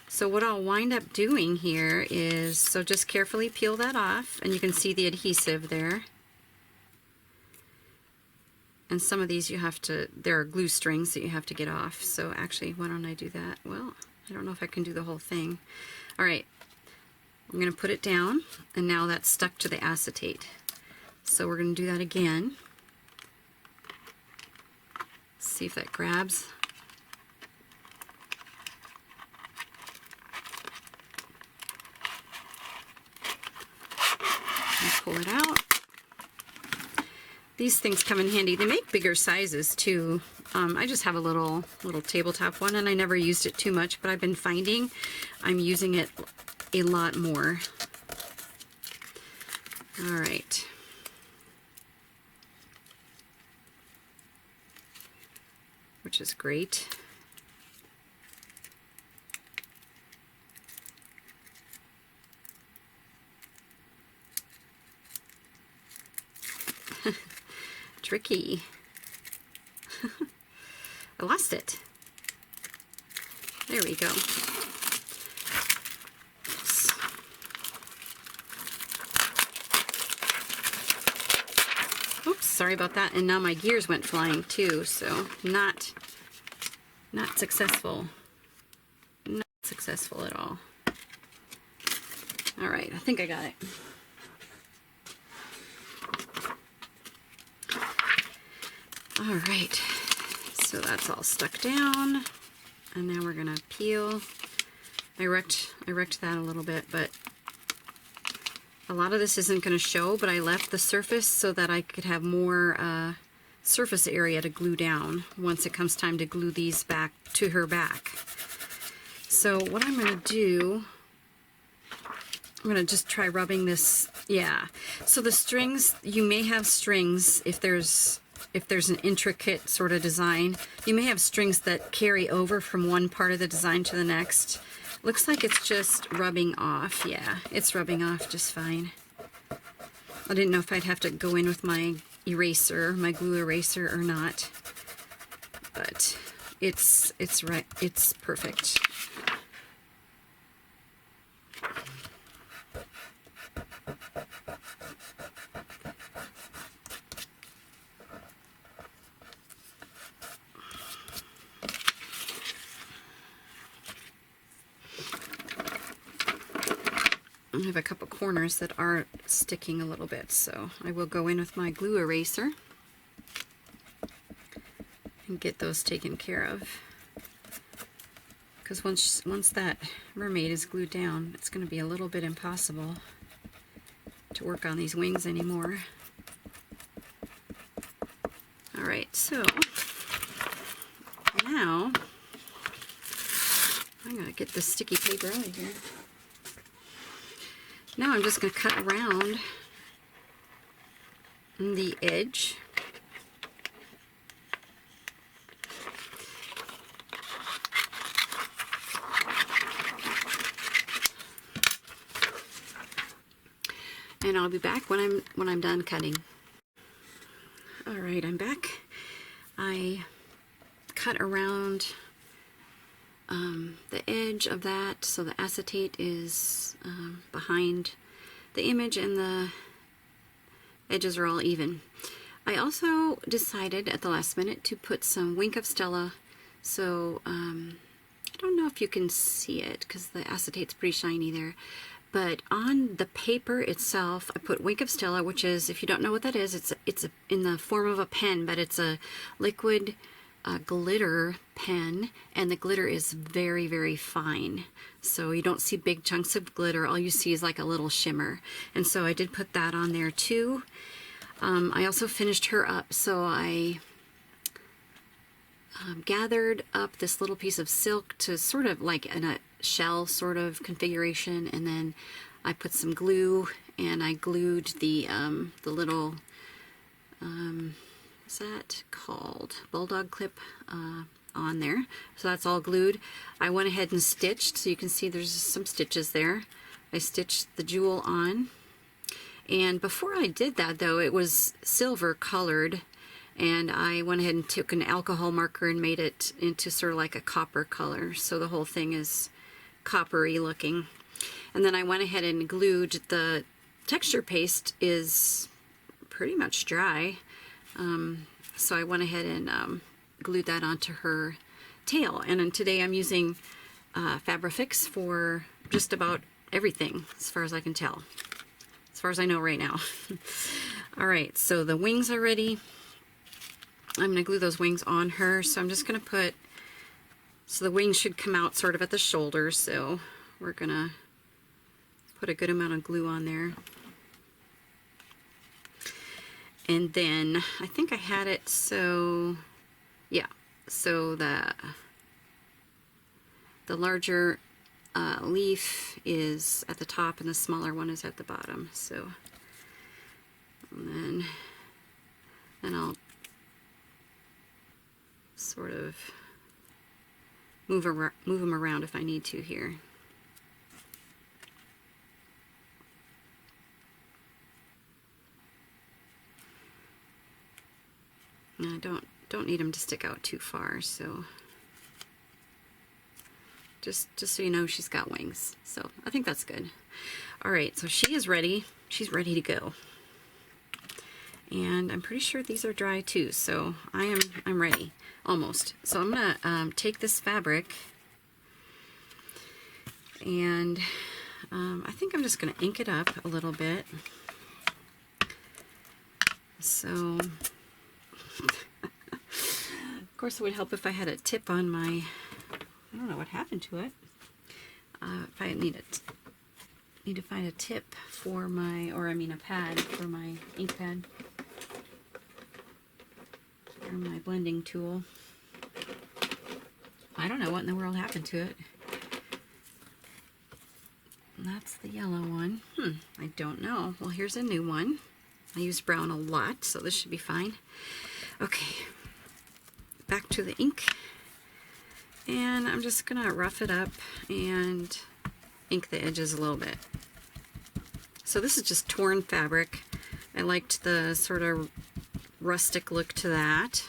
So what I'll wind up doing here is, so just carefully peel that off, and you can see the adhesive there. And some of these you have to, there are glue strings that you have to get off. So actually, why don't I do that? Well, I don't know if I can do the whole thing. All right, I'm going to put it down, and now that's stuck to the acetate. So we're going to do that again. See if that grabs. And pull it out. These things come in handy. They make bigger sizes too. I just have a little tabletop one, and I never used it too much, but I've been finding I'm using it a lot more. All right. Which is great. Tricky. I lost it. There we go. Oops. Oops, sorry about that. And now my gears went flying too, so not successful. Not successful at all. All right, I think I got it. All right, so that's all stuck down, and now we're gonna peel. I wrecked that a little bit, but a lot of this isn't gonna show, but I left the surface so that I could have more surface area to glue down once it comes time to glue these back to her back. So what I'm gonna do, I'm gonna just try rubbing this, yeah. So the strings, you may have strings if there's an intricate sort of design. You may have strings that carry over from one part of the design to the next. Looks like it's just rubbing off. Yeah, it's rubbing off just fine. I didn't know if I'd have to go in with my eraser, my glue eraser, or not. But it's right. It's perfect. I have a couple corners that are sticking a little bit, so I will go in with my glue eraser and get those taken care of. Because once that mermaid is glued down, it's going to be a little bit impossible to work on these wings anymore. Alright, so now I'm going to get this sticky paper out of here. Now I'm just going to cut around the edge. And I'll be back when I'm done cutting. All right, I'm back. I cut around the edge of that so the acetate is behind the image and the edges are all even. I also decided at the last minute to put some Wink of Stella, so I don't know if you can see it because the acetate's pretty shiny there. But on the paper itself, I put Wink of Stella, which is, if you don't know what that is, it's in the form of a pen, but it's a liquid glitter pen, and the glitter is very, very fine. So you don't see big chunks of glitter. All you see is like a little shimmer. And so I did put that on there too. I also finished her up, so I gathered up this little piece of silk to sort of like in a shell sort of configuration, and then I put some glue and I glued the little what's that called, bulldog clip on there. So that's all glued. I went ahead and stitched, so you can see there's some stitches there. I stitched the jewel on, and before I did that though, it was silver colored, and I went ahead and took an alcohol marker and made it into sort of like a copper color, so the whole thing is coppery looking. And then I went ahead and glued, the texture paste is pretty much dry, so I went ahead and glued that onto her tail. And then today I'm using Fabrifix for just about everything, as far as I can tell, as far as I know right now. Alright, so the wings are ready. I'm going to glue those wings on her, so I'm just going to put, so the wings should come out sort of at the shoulder, so we're going to put a good amount of glue on there. And then I think I had it so, yeah, so the larger leaf is at the top and the smaller one is at the bottom. So, and then I'll sort of move them around if I need to here. And I don't need them to stick out too far, so just so you know, she's got wings. So I think that's good. All right, so she is ready. She's ready to go. And I'm pretty sure these are dry too, so I'm ready, almost. So I'm gonna take this fabric, and I think I'm just gonna ink it up a little bit. So, of course, it would help if I had a tip on my, I don't know what happened to it. If I need to find a tip for my, or I mean a pad for my ink pad. Or my blending tool. I don't know what in the world happened to it. That's the yellow one. I don't know. Well, here's a new one. I use brown a lot, so this should be fine. Okay, back to the ink. And I'm just gonna rough it up and ink the edges a little bit. So this is just torn fabric. I liked the sort of rustic look to that,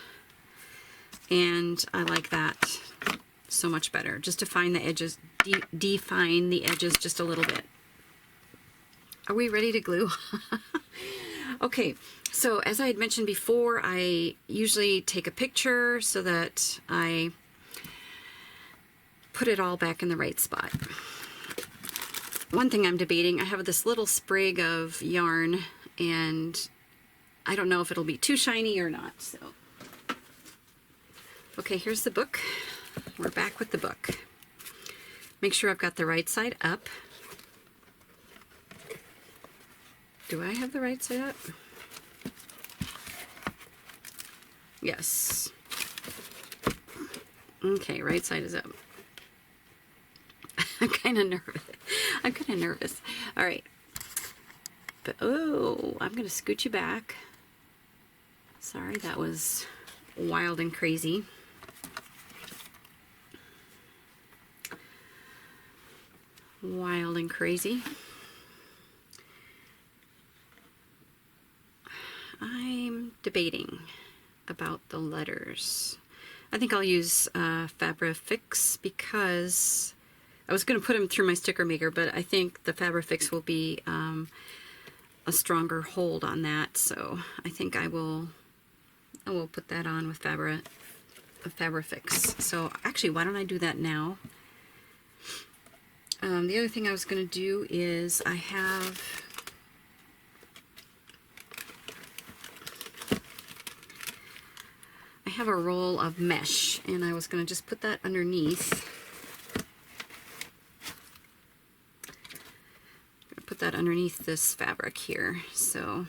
and I like that so much better, just to find the edges, define the edges just a little bit. Are we ready to glue? Okay, so as I had mentioned before, I usually take a picture so that I put it all back in the right spot. One thing I'm debating, I have this little sprig of yarn, and I don't know if it'll be too shiny or not. So, okay, here's the book. We're back with the book. Make sure I've got the right side up. Do I have the right side up? Yes. Okay, right side is up. I'm kind of nervous. All right. But, oh, I'm going to scoot you back. Sorry, that was wild and crazy. Wild and crazy. I'm debating about the letters. I think I'll use Fabrifix because I was going to put them through my sticker maker, but I think the Fabrifix will be a stronger hold on that. So I think I will put that on with Fabrifix. So actually, why don't I do that now? The other thing I was going to do is I have a roll of mesh, and I was going to just put that underneath. Put that underneath this fabric here. So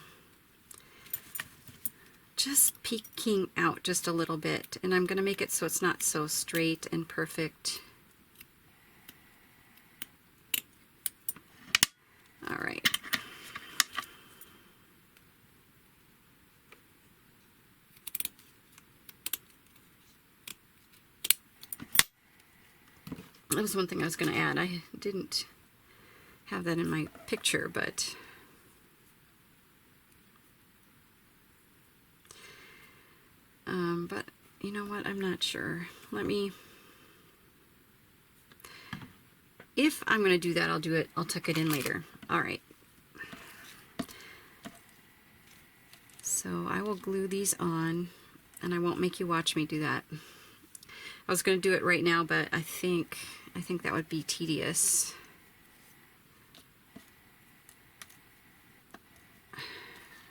just peeking out just a little bit, and I'm going to make it so it's not so straight and perfect. All right. That was one thing I was going to add. I didn't have that in my picture, but you know what? I'm not sure. If I'm going to do that, I'll do it. I'll tuck it in later. All right. So I will glue these on, and I won't make you watch me do that. I was going to do it right now, but I think that would be tedious.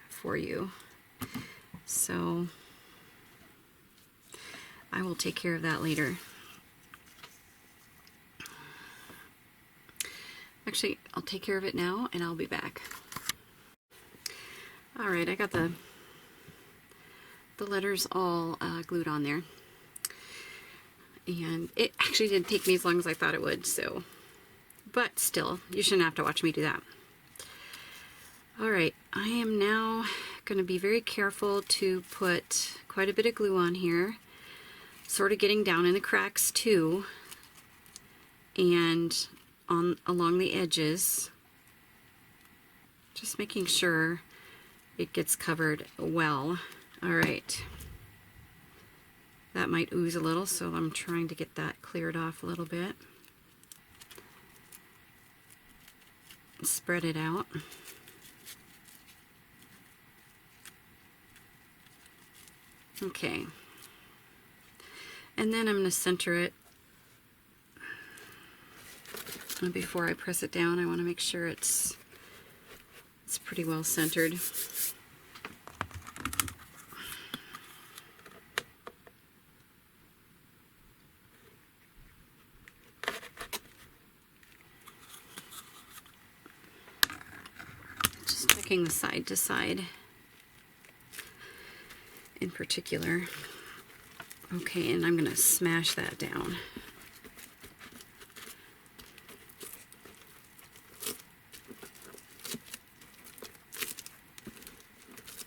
For you. So I will take care of that later. Actually, I'll take care of it now and I'll be back. All right, I got the letters all glued on there. And it actually didn't take me as long as I thought it would, so, but still, you shouldn't have to watch me do that. All right, I am now going to be very careful to put quite a bit of glue on here, sort of getting down in the cracks too, and along the edges, just making sure it gets covered well. All right, that might ooze a little, so I'm trying to get that cleared off a little bit. Spread it out. Okay, and then I'm going to center it. And before I press it down, I want to make sure it's pretty well centered. Just checking the side to side in particular. Okay, and I'm going to smash that down.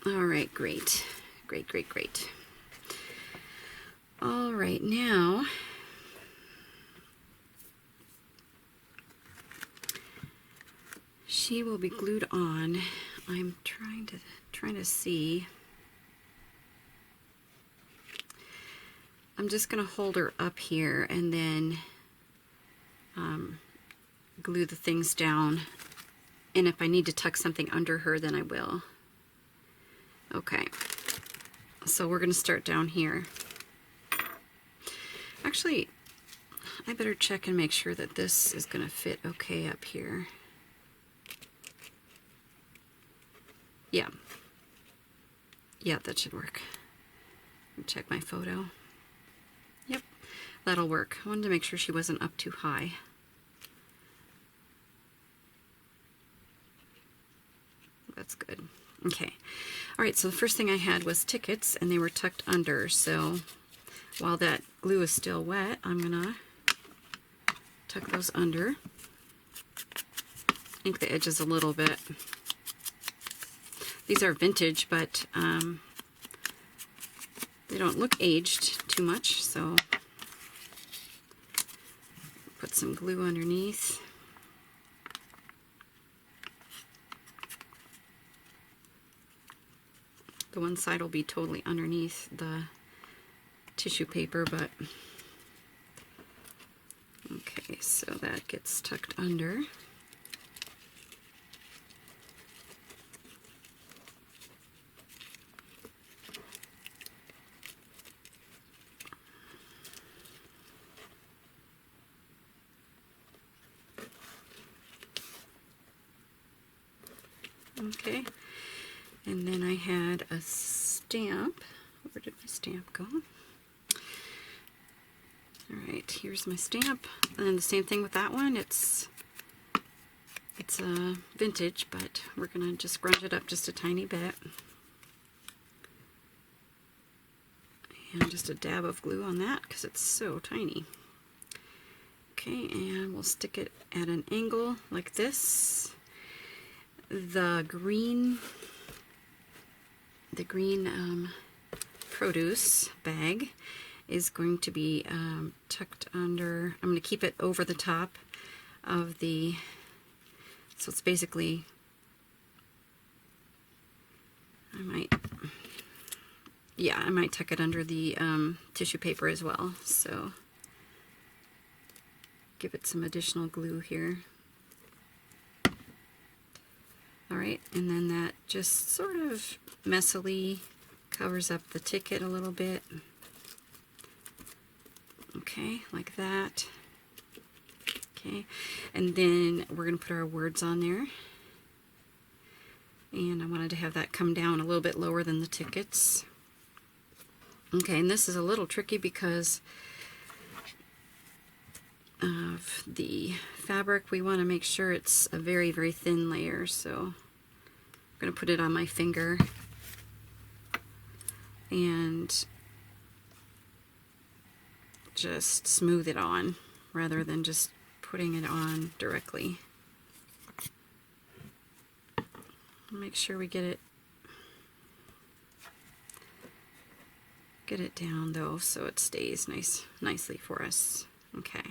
All right, great. Great, great, great. All right, now she will be glued on. I'm trying to see. I'm just going to hold her up here and then glue the things down. And if I need to tuck something under her, then I will. Okay, so we're going to start down here. Actually, I better check and make sure that this is going to fit okay up here. Yeah. Yeah, that should work. Check my photo. Yep, that'll work. I wanted to make sure she wasn't up too high. That's good. Okay. All right, so the first thing I had was tickets, and they were tucked under. So while that glue is still wet, I'm gonna tuck those under. Ink the edges a little bit. These are vintage, but they don't look aged too much, so put some glue underneath. The one side will be totally underneath the tissue paper, but okay, so that gets tucked under. Okay, and then I had a stamp. Where did my stamp go? All right, here's my stamp, and the same thing with that one. It's a vintage, but we're gonna just grunge it up just a tiny bit, and just a dab of glue on that because it's so tiny. Okay, and we'll stick it at an angle like this. The green produce bag is going to be tucked under. I'm going to keep it over the top of the, so it's basically, I might tuck it under the tissue paper as well. So give it some additional glue here. Alright, and then that just sort of messily covers up the ticket a little bit. Okay, like that. Okay, and then we're going to put our words on there. And I wanted to have that come down a little bit lower than the tickets. Okay, and this is a little tricky because of the fabric. We want to make sure it's a very, very thin layer, so I'm going to put it on my finger and just smooth it on rather than just putting it on directly. Make sure we get it down though, so it stays nicely for us. Okay.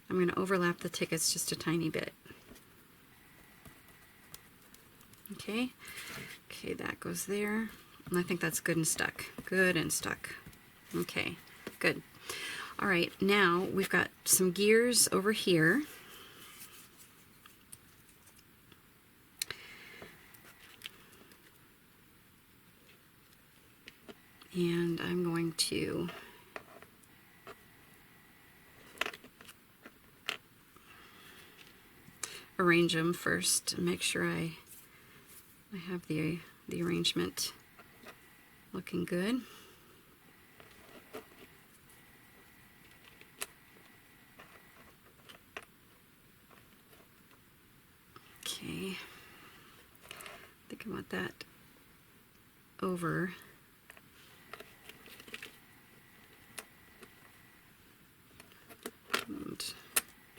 I'm going to overlap the tickets just a tiny bit. Okay. Okay, that goes there. And I think that's good and stuck. Good and stuck. Okay, good. All right, now we've got some gears over here. And I'm going to arrange them first to make sure I have the arrangement looking good. Okay, I think I want that over. And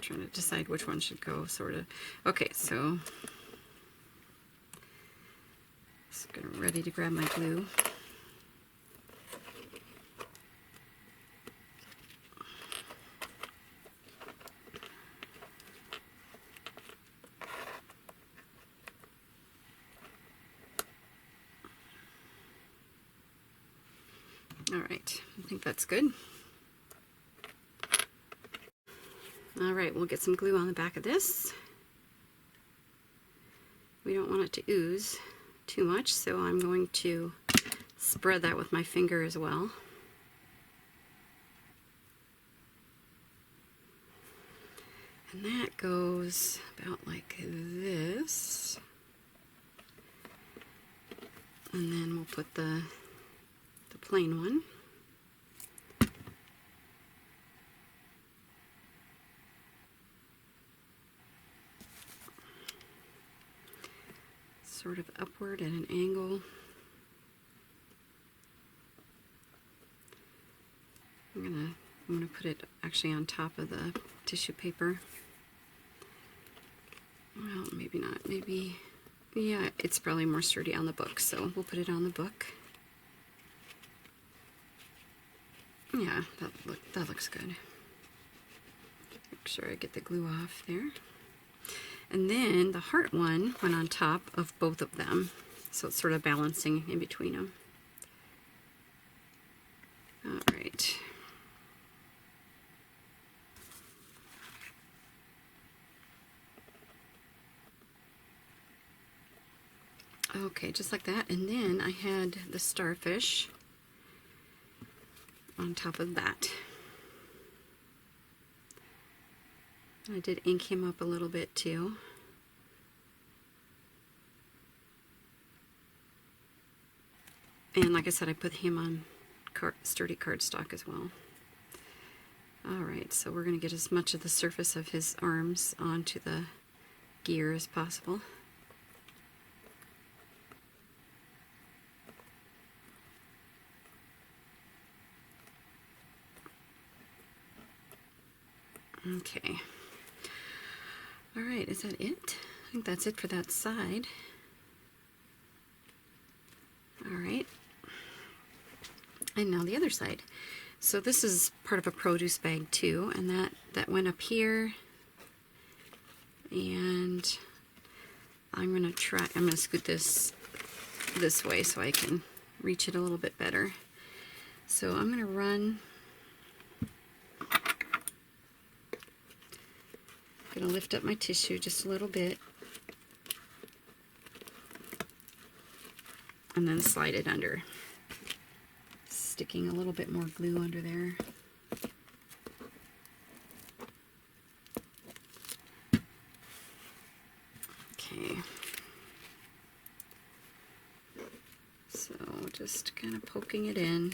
trying to decide which one should go, sort of. Okay, so just ready to grab my glue. All right, I think that's good. All right, we'll get some glue on the back of this. We don't want it to ooze too much, so I'm going to spread that with my finger as well. And that goes about like this. And then we'll put the plain one. Sort of upward at an angle. I'm gonna put it actually on top of the tissue paper. Well, maybe not. Maybe, yeah, it's probably more sturdy on the book, so we'll put it on the book. Yeah, that looks good. Make sure I get the glue off there. And then the heart one went on top of both of them, so it's sort of balancing in between them. All right. Okay, just like that. And then I had the starfish on top of that. I did ink him up a little bit too. And like I said, I put him on sturdy cardstock as well. Alright, so we're going to get as much of the surface of his arms onto the gear as possible. Okay. Alright, is that it? I think that's it for that side. Alright. And now the other side. So this is part of a produce bag too, and that went up here. And I'm gonna scoot this way so I can reach it a little bit better. So I'm gonna run. Gonna lift up my tissue just a little bit and then slide it under, sticking a little bit more glue under there. Okay, so just kind of poking it in.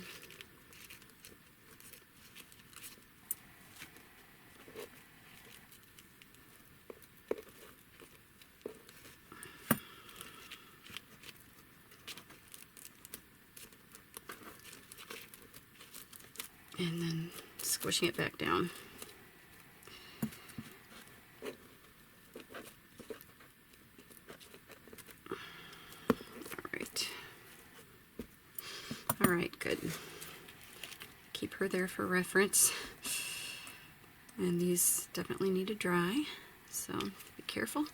And then squishing it back down. All right, good. Keep her there for reference. And these definitely need to dry, so be careful.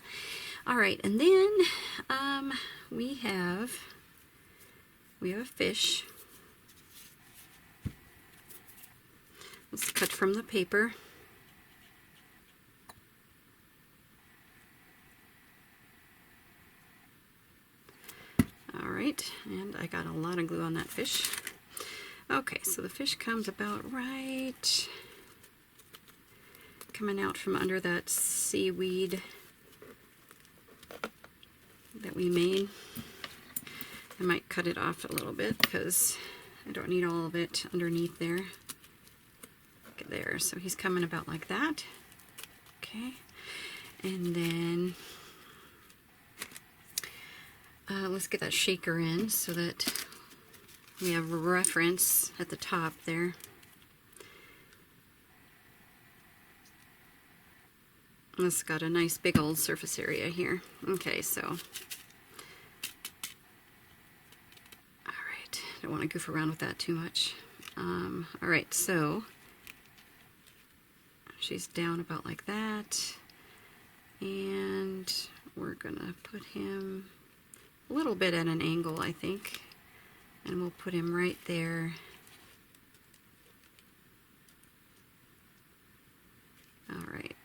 All right, and then we have a fish. Let's cut from the paper. All right, and I got a lot of glue on that fish. Okay, so the fish comes about right, coming out from under that seaweed that we made. I might cut it off a little bit because I don't need all of it underneath there. There, so he's coming about like that. Okay, and then let's get that shaker in so that we have a reference at the top there. It's got a nice big old surface area here. Okay, so alright, don't want to goof around with that too much. Alright, so she's down about like that, and we're gonna put him a little bit at an angle, I think, and we'll put him right there. All right,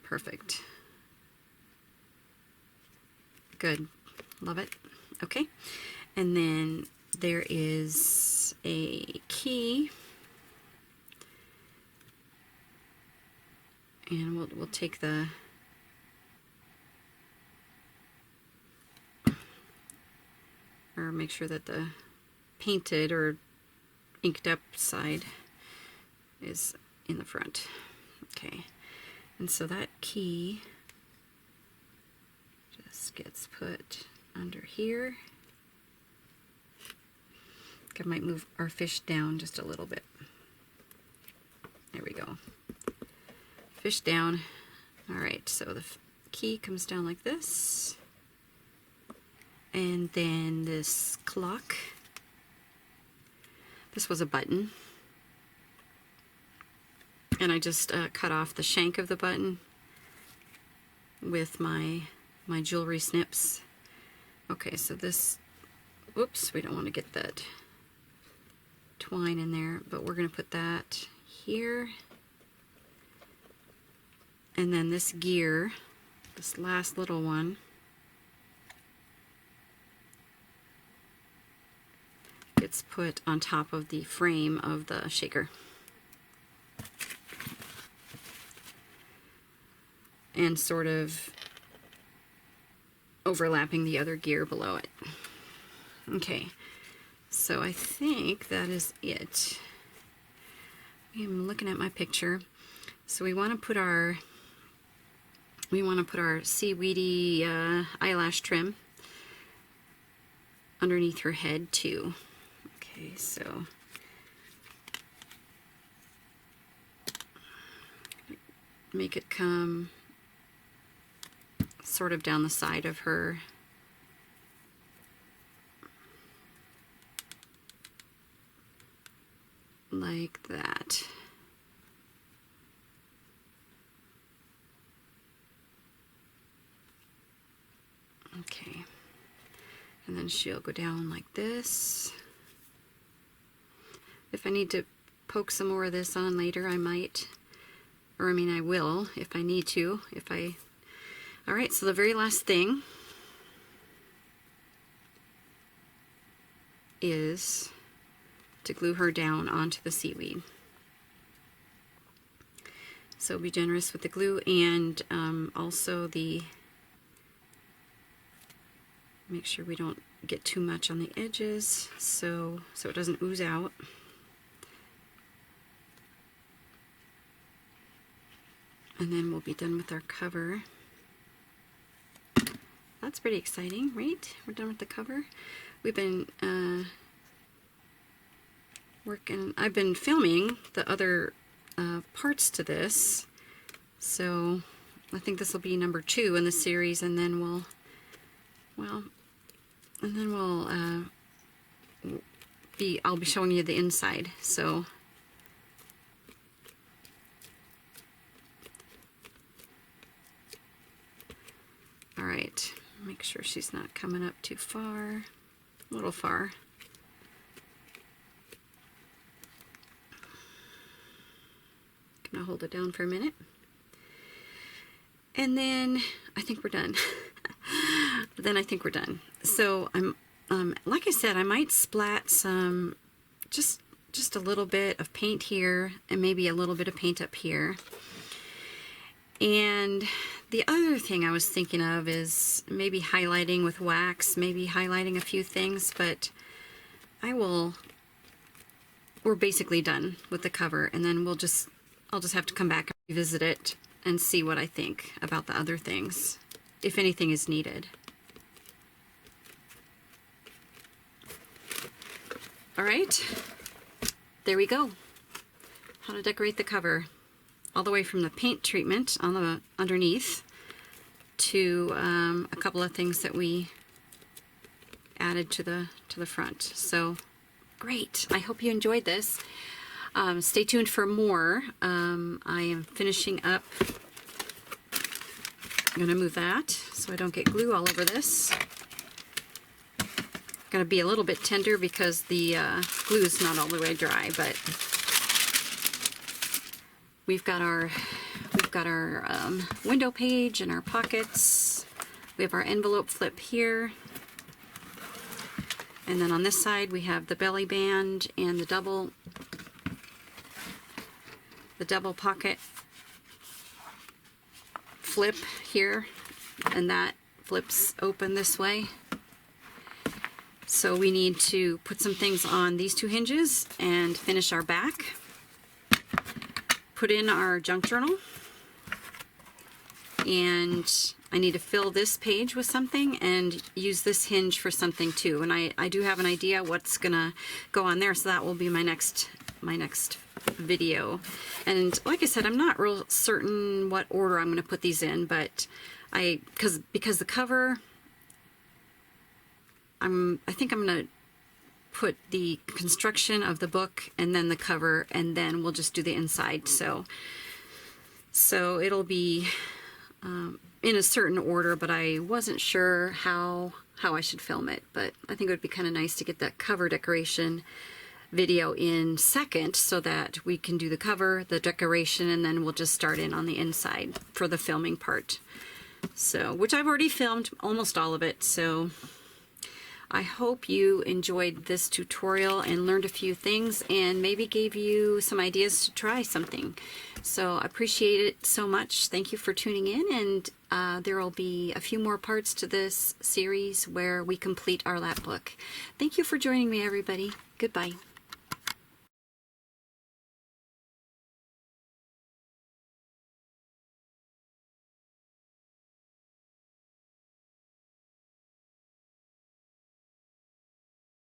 perfect, good, love it. Okay, and then there is a key. And we'll take the make sure that the painted or inked up side is in the front. Okay, and so that key just gets put under here. I might move our fish down just a little bit. There we go. Fish down. All right, so the key comes down like this. And then this clock. This was a button. And I just cut off the shank of the button with my jewelry snips. Okay, so this, whoops, we don't want to get that twine in there, but we're going to put that here. And then this gear, this last little one, gets put on top of the frame of the shaker. And sort of overlapping the other gear below it. Okay, so I think that is it. I'm looking at my picture. So we want to put our seaweedy eyelash trim underneath her head too. Okay, so make it come sort of down the side of her like that. Okay, and then she'll go down like this. If I need to poke some more of this on later, I might, or I mean I will if I need to. All right, so the very last thing is to glue her down onto the seaweed. So be generous with the glue, and also make sure we don't get too much on the edges so it doesn't ooze out. And then we'll be done with our cover. That's pretty exciting, right? We're done with the cover. We've been I've been filming the other parts to this, so I think this will be number 2 in the series, and then I'll be showing you the inside. So all right, make sure she's not coming up too far, a little far. Gonna hold it down for a minute, and then I think we're done. So I'm like I said, I might splat some, just a little bit of paint here, and maybe a little bit of paint up here. And the other thing I was thinking of is maybe highlighting with wax, maybe highlighting a few things, but we're basically done with the cover, and then I'll just have to come back and revisit it and see what I think about the other things, if anything is needed. All right, there we go. How to decorate the cover, all the way from the paint treatment on the underneath to a couple of things that we added to the front. So great. I hope you enjoyed this. Stay tuned for more. I am finishing up. I'm going to move that so I don't get glue all over this. Going to be a little bit tender because the glue is not all the way dry, but we've got our window page and our pockets. We have our envelope flip here, and then on this side we have the belly band and the double pocket flip here, and that flips open this way. So we need to put some things on these two hinges and finish our back. Put in our junk journal. And I need to fill this page with something and use this hinge for something too. And I do have an idea what's gonna go on there, so that will be my next video. And like I said, I'm not real certain what order I'm gonna put these in, but because the cover, I think I'm gonna put the construction of the book and then the cover, and then we'll just do the inside. So it'll be in a certain order, but I wasn't sure how I should film it. But I think it would be kind of nice to get that cover decoration video in second, so that we can do the cover, the decoration, and then we'll just start in on the inside for the filming part. So, which I've already filmed almost all of it. So I hope you enjoyed this tutorial and learned a few things and maybe gave you some ideas to try something. So I appreciate it so much. Thank you for tuning in, and there will be a few more parts to this series where we complete our lap book. Thank you for joining me, everybody. Goodbye.